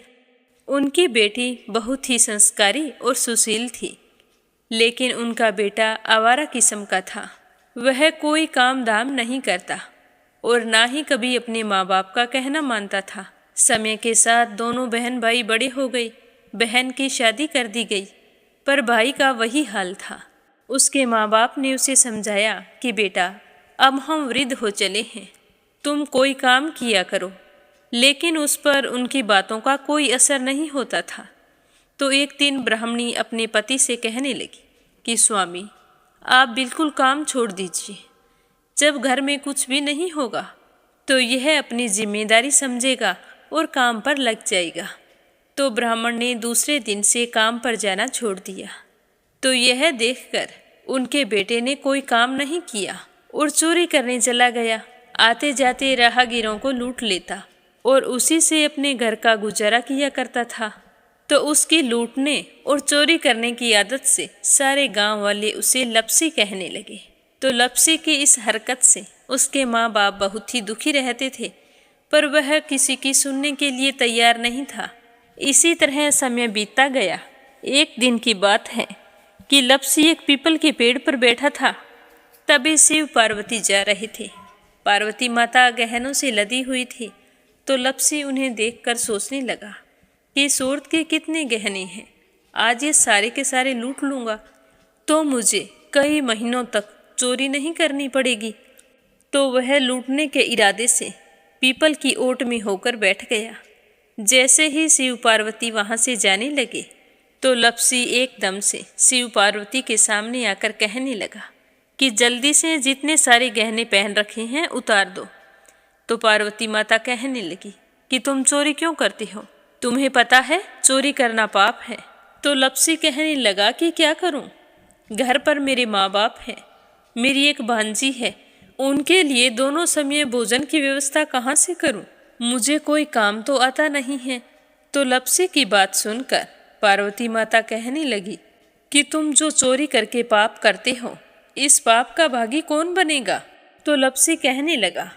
उनकी बेटी बहुत ही संस्कारी और सुशील थी, लेकिन उनका बेटा आवारा किस्म का था। वह कोई काम धाम नहीं करता और ना ही कभी अपने माँ बाप का कहना मानता था। समय के साथ दोनों बहन भाई बड़े हो गए। बहन की शादी कर दी गई, पर भाई का वही हाल था। उसके माँ बाप ने उसे समझाया कि बेटा, अब हम वृद्ध हो चले हैं, तुम कोई काम किया करो। लेकिन उस पर उनकी बातों का कोई असर नहीं होता था। तो एक दिन ब्राह्मणी अपने पति से कहने लगी कि स्वामी, आप बिल्कुल काम छोड़ दीजिए। जब घर में कुछ भी नहीं होगा तो यह अपनी जिम्मेदारी समझेगा और काम पर लग जाएगा। तो ब्राह्मण ने दूसरे दिन से काम पर जाना छोड़ दिया। तो यह देखकर उनके बेटे ने कोई काम नहीं किया और चोरी करने चला गया। आते जाते राहगीरों को लूट लेता और उसी से अपने घर का गुजारा किया करता था। तो उसकी लूटने और चोरी करने की आदत से सारे गांव वाले उसे लप्सी कहने लगे। तो लप्सी की इस हरकत से उसके माँ बाप बहुत ही दुखी रहते थे, पर वह किसी की सुनने के लिए तैयार नहीं था। इसी तरह समय बीतता गया। एक दिन की बात है कि लप्सी एक पीपल के पेड़ पर बैठा था। तभी शिव पार्वती जा रहे थे। पार्वती माता गहनों से लदी हुई थी। तो लप्सी उन्हें देखकर सोचने लगा कि सूरत के कितने गहने हैं, आज ये सारे के सारे लूट लूँगा तो मुझे कई महीनों तक चोरी नहीं करनी पड़ेगी। तो वह लूटने के इरादे से पीपल की ओट में होकर बैठ गया। जैसे ही शिव पार्वती वहाँ से जाने लगे, तो लप्सी एकदम से शिव पार्वती के सामने आकर कहने लगा कि जल्दी से जितने सारे गहने पहन रखे हैं उतार दो। तो पार्वती माता कहने लगी कि तुम चोरी क्यों करती हो, तुम्हें पता है चोरी करना पाप है। तो लप्सी कहने लगा कि क्या करूं, घर पर मेरे माँ बाप हैं, मेरी एक भांजी है, उनके लिए दोनों समय भोजन की व्यवस्था कहाँ से करूं, मुझे कोई काम तो आता नहीं है। तो लप्सी की बात सुनकर पार्वती माता कहने लगी कि तुम जो चोरी करके पाप करते हो, इस पाप का भागी कौन बनेगा। तो लप्सी कहने लगा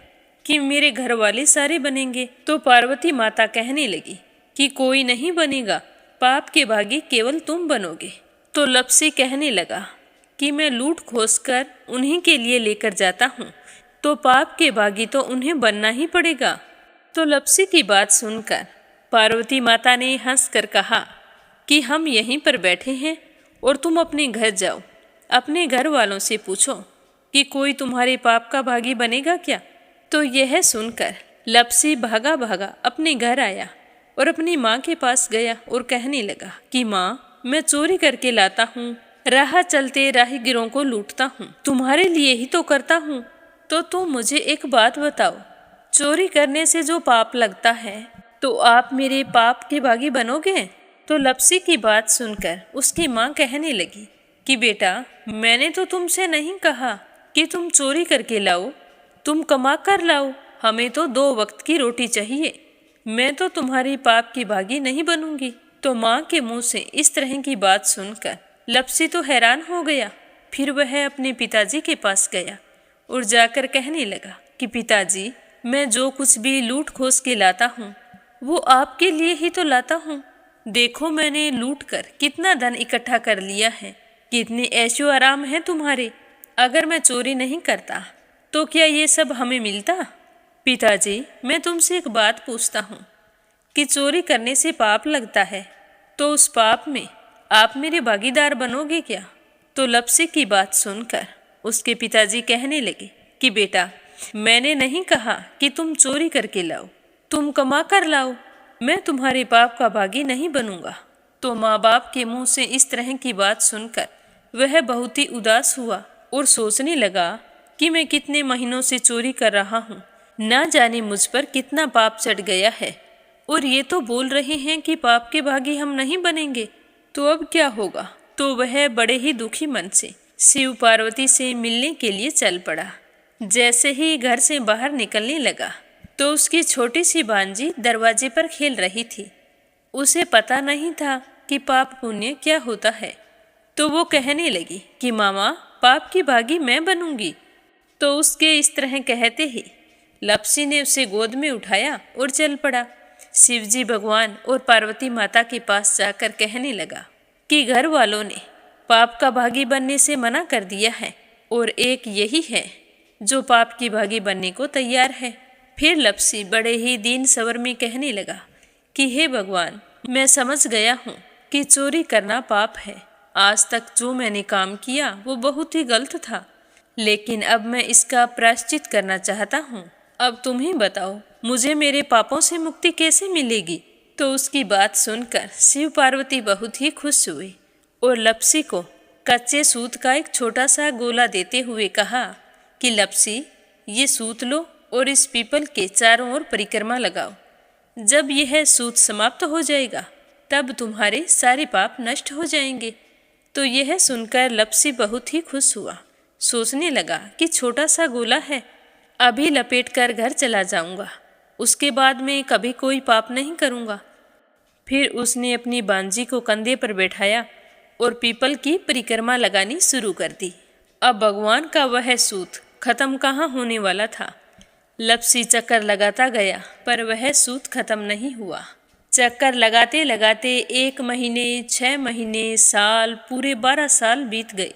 कि मेरे घर वाले सारे बनेंगे। तो पार्वती माता कहने लगी कि कोई नहीं बनेगा, पाप के भागी केवल तुम बनोगे। तो लप्सी कहने लगा कि मैं लूट खोस कर उन्हीं के लिए लेकर जाता हूँ, तो पाप के भागी तो उन्हें बनना ही पड़ेगा। तो लप्सी की बात सुनकर पार्वती माता ने हंसकर कहा कि हम यहीं पर बैठे हैं और तुम अपने घर जाओ, अपने घर वालों से पूछो कि कोई तुम्हारे पाप का भागी बनेगा क्या। तो यह सुनकर लप्सी भागा भागा अपने घर आया और अपनी माँ के पास गया और कहने लगा कि माँ, मैं चोरी करके लाता हूँ, राह चलते राहगीरों को लूटता हूँ, तुम्हारे लिए ही तो करता हूँ। तो तुम मुझे एक बात बताओ, चोरी करने से जो पाप लगता है, तो आप मेरे पाप के भागी बनोगे। तो लप्सी की बात सुनकर उसकी माँ कहने लगी कि बेटा, मैंने तो तुमसे नहीं कहा कि तुम चोरी करके लाओ, तुम कमा कर लाओ, हमें तो 2 वक्त की रोटी चाहिए, मैं तो तुम्हारी पाप की भागी नहीं बनूंगी। तो माँ के मुंह से इस तरह की बात सुनकर लप्सी तो हैरान हो गया। फिर वह अपने पिताजी के पास गया और जाकर कहने लगा कि पिताजी, मैं जो कुछ भी लूट खोस के लाता हूँ वो आपके लिए ही तो लाता हूँ। देखो मैंने लूट कर कितना धन इकट्ठा कर लिया है, कितने ऐशो आराम है तुम्हारे। अगर मैं चोरी नहीं करता तो क्या ये सब हमें मिलता? पिताजी, मैं तुमसे एक बात पूछता हूँ कि चोरी करने से पाप लगता है, तो उस पाप में आप मेरे भागीदार बनोगे क्या? तो लप्सी की बात सुनकर उसके पिताजी कहने लगे कि बेटा, मैंने नहीं कहा कि तुम चोरी करके लाओ, तुम कमा कर लाओ, मैं तुम्हारे पाप का भागी नहीं बनूंगा। तो माँ बाप के मुंह से इस तरह की बात सुनकर वह बहुत ही उदास हुआ और सोचने लगा कि मैं कितने महीनों से चोरी कर रहा हूँ, ना जाने मुझ पर कितना पाप चढ़ गया है, और ये तो बोल रहे हैं कि पाप के भागी हम नहीं बनेंगे, तो अब क्या होगा? तो वह बड़े ही दुखी मन से शिव पार्वती से मिलने के लिए चल पड़ा। जैसे ही घर से बाहर निकलने लगा तो उसकी छोटी सी भांजी दरवाजे पर खेल रही थी। उसे पता नहीं था कि पाप पुण्य क्या होता है, तो वो कहने लगी कि मामा, पाप की भागी मैं बनूंगी। तो उसके इस तरह कहते ही लप्सी ने उसे गोद में उठाया और चल पड़ा। शिवजी भगवान और पार्वती माता के पास जाकर कहने लगा कि घर वालों ने पाप का भागी बनने से मना कर दिया है, और एक यही है जो पाप की भागी बनने को तैयार है। फिर लप्सी बड़े ही दीन स्वर में कहने लगा कि हे भगवान, मैं समझ गया हूँ कि चोरी करना पाप है। आज तक जो मैंने काम किया वो बहुत ही गलत था, लेकिन अब मैं इसका प्रायश्चित करना चाहता हूँ। अब तुम ही बताओ, मुझे मेरे पापों से मुक्ति कैसे मिलेगी? तो उसकी बात सुनकर शिव पार्वती बहुत ही खुश हुए और लप्सी को कच्चे सूत का एक छोटा सा गोला देते हुए कहा कि लप्सी, ये सूत लो और इस पीपल के चारों ओर परिक्रमा लगाओ। जब यह सूत समाप्त हो जाएगा तब तुम्हारे सारे पाप नष्ट हो जाएंगे। तो यह सुनकर लप्सी बहुत ही खुश हुआ। सोचने लगा कि छोटा सा गोला है, अभी लपेट कर घर चला जाऊंगा, उसके बाद में कभी कोई पाप नहीं करूंगा। फिर उसने अपनी बांजी को कंधे पर बैठाया और पीपल की परिक्रमा लगानी शुरू कर दी। अब भगवान का वह सूत खत्म कहाँ होने वाला था। लप्सी चक्कर लगाता गया पर वह सूत खत्म नहीं हुआ। चक्कर लगाते लगाते 1 महीने, 6 महीने, साल, पूरे 12 साल बीत गए,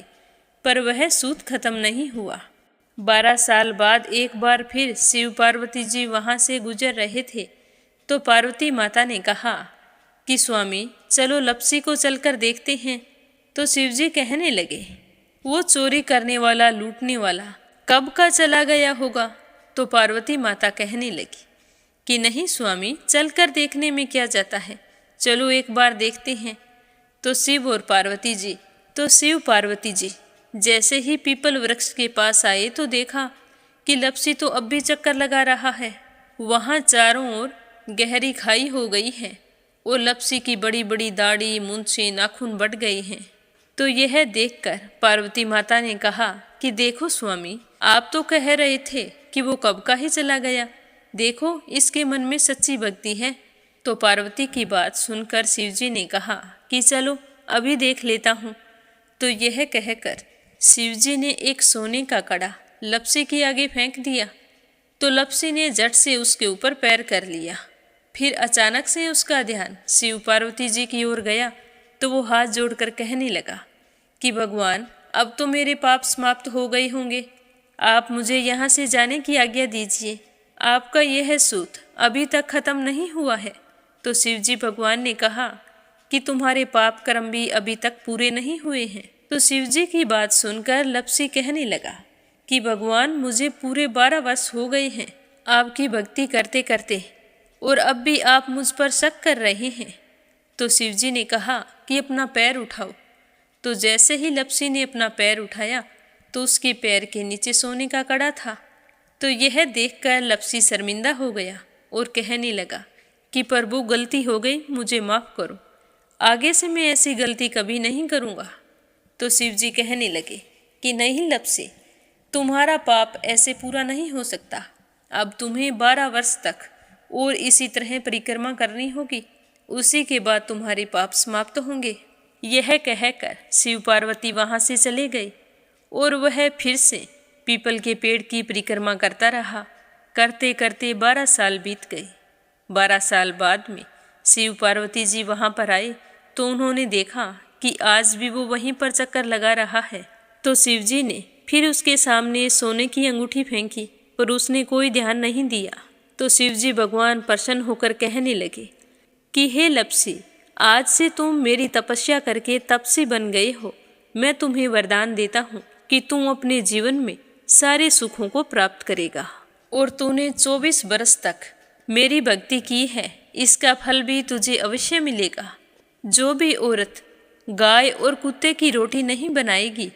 पर वह सूत खत्म नहीं हुआ। 12 साल बाद एक बार फिर शिव पार्वती जी वहाँ से गुजर रहे थे, तो पार्वती माता ने कहा कि स्वामी, चलो लप्सी को चलकर देखते हैं। तो शिवजी कहने लगे, वो चोरी करने वाला, लूटने वाला कब का चला गया होगा? तो पार्वती माता कहने लगी कि नहीं स्वामी, चलकर देखने में क्या जाता है, चलो एक बार देखते हैं। तो शिव पार्वती जी जैसे ही पीपल वृक्ष के पास आए तो देखा कि लप्सी तो अब भी चक्कर लगा रहा है। वहाँ चारों ओर गहरी खाई हो गई है और लप्सी की बड़ी बड़ी दाढ़ी, मूंछें, नाखून बढ़ गए हैं। तो यह देखकर पार्वती माता ने कहा कि देखो स्वामी, आप तो कह रहे थे कि वो कब का ही चला गया, देखो इसके मन में सच्ची भक्ति है। तो पार्वती की बात सुनकर शिवजी ने कहा कि चलो अभी देख लेता हूँ। तो यह कहकर शिवजी ने एक सोने का कड़ा लप्सी के आगे फेंक दिया। तो लप्सी ने झट से उसके ऊपर पैर कर लिया। फिर अचानक से उसका ध्यान शिव पार्वती जी की ओर गया, तो वो हाथ जोड़कर कहने लगा कि भगवान, अब तो मेरे पाप समाप्त हो गए होंगे, आप मुझे यहाँ से जाने की आज्ञा दीजिए। आपका यह सूत अभी तक खत्म नहीं हुआ है। तो शिवजी भगवान ने कहा कि तुम्हारे पाप कर्म भी अभी तक पूरे नहीं हुए हैं। तो शिवजी की बात सुनकर लप्सी कहने लगा कि भगवान, मुझे पूरे 12 वर्ष हो गए हैं आपकी भक्ति करते करते, और अब भी आप मुझ पर शक कर रहे हैं। तो शिवजी ने कहा कि अपना पैर उठाओ। तो जैसे ही लप्सी ने अपना पैर उठाया तो उसके पैर के नीचे सोने का कड़ा था। तो यह देखकर लप्सी शर्मिंदा हो गया और कहने लगा कि प्रभु, गलती हो गई, मुझे माफ़ करो, आगे से मैं ऐसी गलती कभी नहीं करूँगा। तो शिवजी कहने लगे कि नहीं लप्सी, तुम्हारा पाप ऐसे पूरा नहीं हो सकता, अब तुम्हें 12 वर्ष तक और इसी तरह परिक्रमा करनी होगी, उसी के बाद तुम्हारे पाप समाप्त होंगे। यह कहकर शिव पार्वती वहाँ से चले गए और वह फिर से पीपल के पेड़ की परिक्रमा करता रहा। करते करते 12 साल बीत गए। 12 साल बाद में शिव पार्वती जी वहाँ पर आए तो उन्होंने देखा कि आज भी वो वहीं पर चक्कर लगा रहा है। तो शिवजी ने फिर उसके सामने सोने की अंगूठी फेंकी, पर उसने कोई ध्यान नहीं दिया। तो शिवजी भगवान प्रसन्न होकर कहने लगे कि हे लप्सी, आज से तुम मेरी तपस्या करके तपसी बन गए हो। मैं तुम्हें वरदान देता हूँ कि तुम अपने जीवन में सारे सुखों को प्राप्त करेगा। और तूने 24 बरस तक मेरी भक्ति की है, इसका फल भी तुझे अवश्य मिलेगा। जो भी औरत गाय और कुत्ते की रोटी नहीं बनाएगी,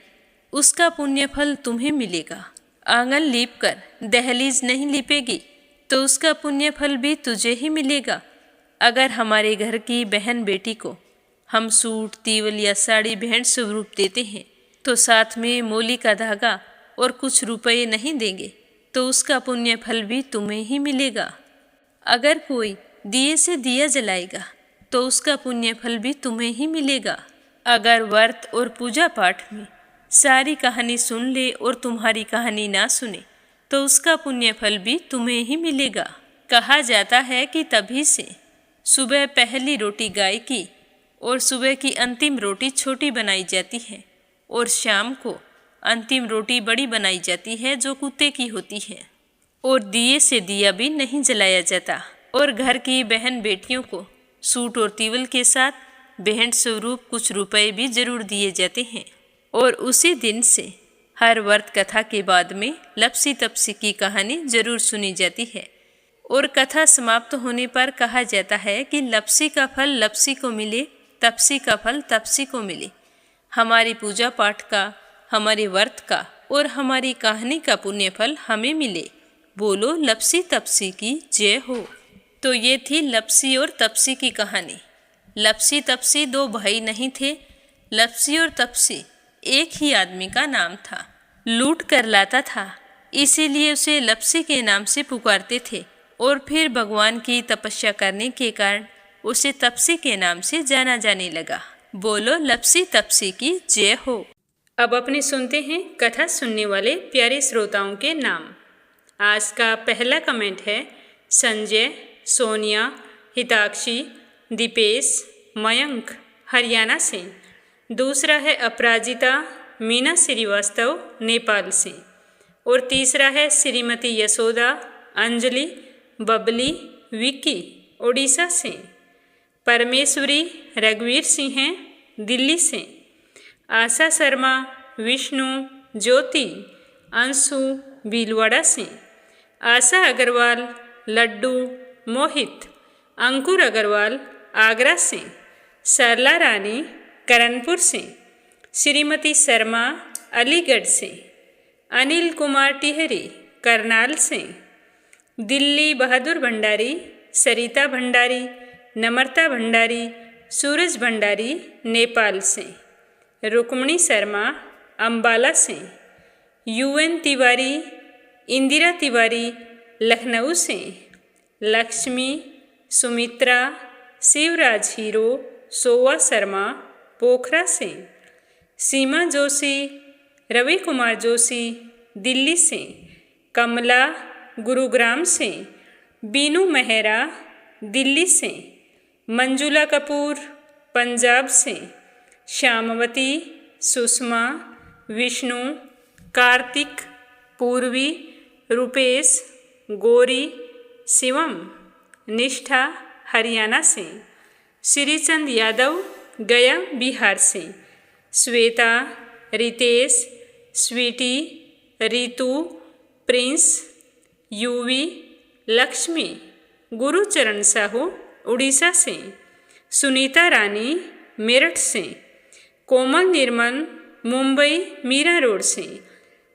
उसका पुण्य फल तुम्हें मिलेगा। आंगन लीप कर दहलीज नहीं लीपेगी, तो उसका पुण्य फल भी तुझे ही मिलेगा। अगर हमारे घर की बहन बेटी को हम सूट, तीवल या साड़ी भेंट स्वरूप देते हैं, तो साथ में मोली का धागा और कुछ रुपये नहीं देंगे, तो उसका पुण्य फल भी तुम्हें ही मिलेगा। अगर कोई दिए से दिया जलाएगा, तो उसका पुण्य फल भी तुम्हें ही मिलेगा। अगर व्रत और पूजा पाठ में सारी कहानी सुन ले और तुम्हारी कहानी ना सुने, तो उसका पुण्य फल भी तुम्हें ही मिलेगा। कहा जाता है कि तभी से सुबह पहली रोटी गाय की और सुबह की अंतिम रोटी छोटी बनाई जाती है, और शाम को अंतिम रोटी बड़ी बनाई जाती है जो कुत्ते की होती है। और दिए से दिया भी नहीं जलाया जाता। और घर की बहन बेटियों को सूट और तीवल के साथ भेंट स्वरूप कुछ रुपए भी जरूर दिए जाते हैं। और उसी दिन से हर व्रत कथा के बाद में लप्सी तपसी की कहानी जरूर सुनी जाती है। और कथा समाप्त होने पर कहा जाता है कि लप्सी का फल लप्सी को मिले, तपसी का फल तपसी को मिले। हमारी पूजा पाठ का, हमारे व्रत का और हमारी कहानी का पुण्य फल हमें मिले। बोलो लप्सी तपसी की जय हो। तो ये थी लप्सी और तपसी की कहानी। लप्सी तपसी दो भाई नहीं थे। लप्सी और तपसी एक ही आदमी का नाम था। लूट कर लाता था, इसीलिए उसे लप्सी के नाम से पुकारते थे। और फिर भगवान की तपस्या करने के कारण उसे तपसी के नाम से जाना जाने लगा। बोलो लप्सी तपसी की जय हो। अब अपने सुनते हैं कथा सुनने वाले प्यारे श्रोताओं के नाम। आज का पहला कमेंट है संजय, सोनिया, हिताक्षी, दीपेश, मयंक हरियाणा से। दूसरा है अपराजिता मीना श्रीवास्तव नेपाल से। और तीसरा है श्रीमती यशोदा, अंजलि, बबली, विक्की ओडिशा से। परमेश्वरी रघुवीर सिंह हैं दिल्ली से। आशा शर्मा, विष्णु, ज्योति, अंशु भीलवाड़ा से। आशा अग्रवाल, लड्डू, मोहित, अंकुर अग्रवाल आगरा से। सरला रानी करणपुर से। श्रीमती शर्मा अलीगढ़ से। अनिल कुमार टिहरी करनाल से। दिल्ली बहादुर भंडारी, सरिता भंडारी, नम्रता भंडारी, सूरज भंडारी नेपाल से। रुक्मणी शर्मा अम्बाला से। यूएन तिवारी, इंदिरा तिवारी लखनऊ से। लक्ष्मी, सुमित्रा, शिवराज हीरो, सोवा शर्मा पोखरा से। सीमा जोशी, रवि कुमार जोशी दिल्ली से। कमला गुरुग्राम से। बीनू मेहरा दिल्ली से। मंजुला कपूर पंजाब से। श्यामवती, सुषमा, विष्णु, कार्तिक, पूर्वी, रुपेश, गौरी, शिवम, निष्ठा हरियाणा से। श्रीचंद यादव गया बिहार से। श्वेता, रितेश, स्वीटी, रितु, प्रिंस, यूवी, लक्ष्मी, गुरुचरण साहू उड़ीसा से। सुनीता रानी मेरठ से। कोमल निर्मल मुंबई मीरा रोड से।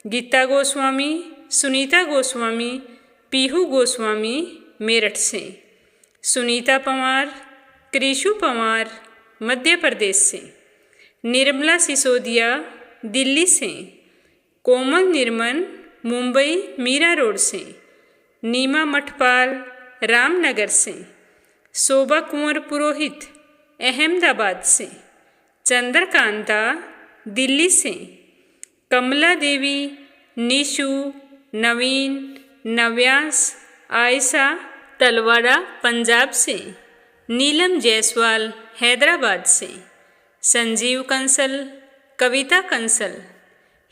गीता गोस्वामी, सुनीता गोस्वामी, पीहू गोस्वामी मेरठ से। सुनीता पवार, कृषु पवार मध्य प्रदेश से। निर्मला सिसोदिया दिल्ली से। कोमल निर्मल मुंबई मीरा रोड से। नीमा मठपाल रामनगर से। शोभा कुंवर पुरोहित अहमदाबाद से। चंद्रकांता दिल्ली से। कमला देवी, निशु, नवीन, नव्यास, आयशा तलवाड़ा पंजाब से। नीलम जायसवाल हैदराबाद से। संजीव कंसल, कविता कंसल,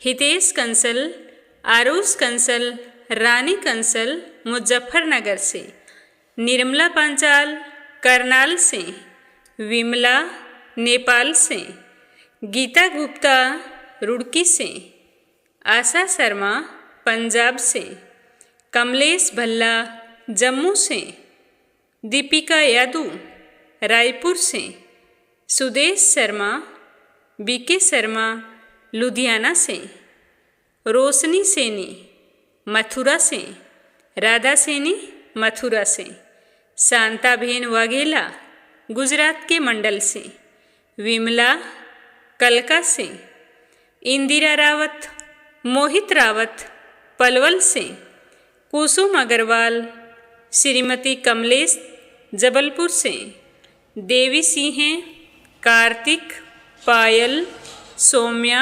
हितेश कंसल, आरुष कंसल, रानी कंसल मुजफ्फरनगर से, निर्मला पांचाल करनाल से, विमला नेपाल से, गीता गुप्ता रुड़की से, आशा शर्मा पंजाब से, कमलेश भल्ला जम्मू से, दीपिका यादव रायपुर से, सुदेश शर्मा बीके शर्मा लुधियाना से, रोशनी सैनी मथुरा से, राधा सैनी मथुरा से, शांताबेन वाघेला गुजरात के मंडल से, विमला कलका से, इंदिरा रावत मोहित रावत पलवल से, कुसुम अग्रवाल श्रीमती कमलेश जबलपुर से, देवी सिंह कार्तिक पायल सौम्या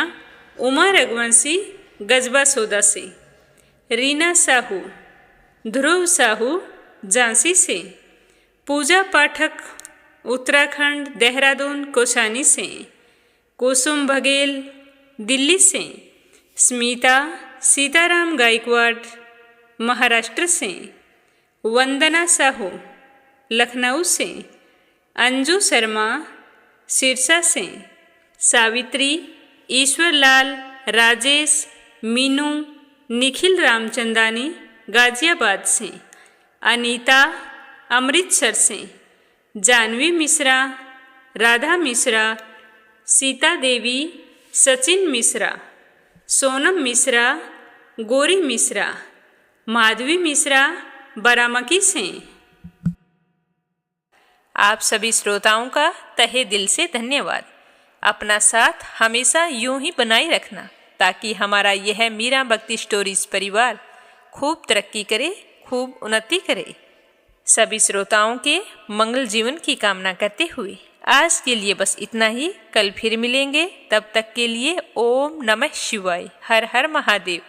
उमा रघुवंशी गजबा सौदा से, रीना साहू ध्रुव साहू झांसी से, पूजा पाठक उत्तराखंड देहरादून कोसानी से, कुसुम बघेल दिल्ली से, स्मिता सीताराम गायकवाड़ महाराष्ट्र से, वंदना साहू लखनऊ से, अंजू शर्मा सिरसा से, सावित्री ईश्वरलाल राजेश मीनू निखिल रामचंदानी गाजियाबाद से, अनीता अमृतसर से, जानवी मिश्रा राधा मिश्रा, सीता देवी सचिन मिश्रा, सोनम मिश्रा गोरी मिश्रा, माधवी मिश्रा बारामकी से। आप सभी श्रोताओं का तहे दिल से धन्यवाद। अपना साथ हमेशा यूं ही बनाए रखना ताकि हमारा यह मीरा भक्ति स्टोरीज परिवार खूब तरक्की करे, खूब उन्नति करे। सभी श्रोताओं के मंगल जीवन की कामना करते हुए आज के लिए बस इतना ही। कल फिर मिलेंगे, तब तक के लिए ओम नमः शिवाय, हर हर महादेव।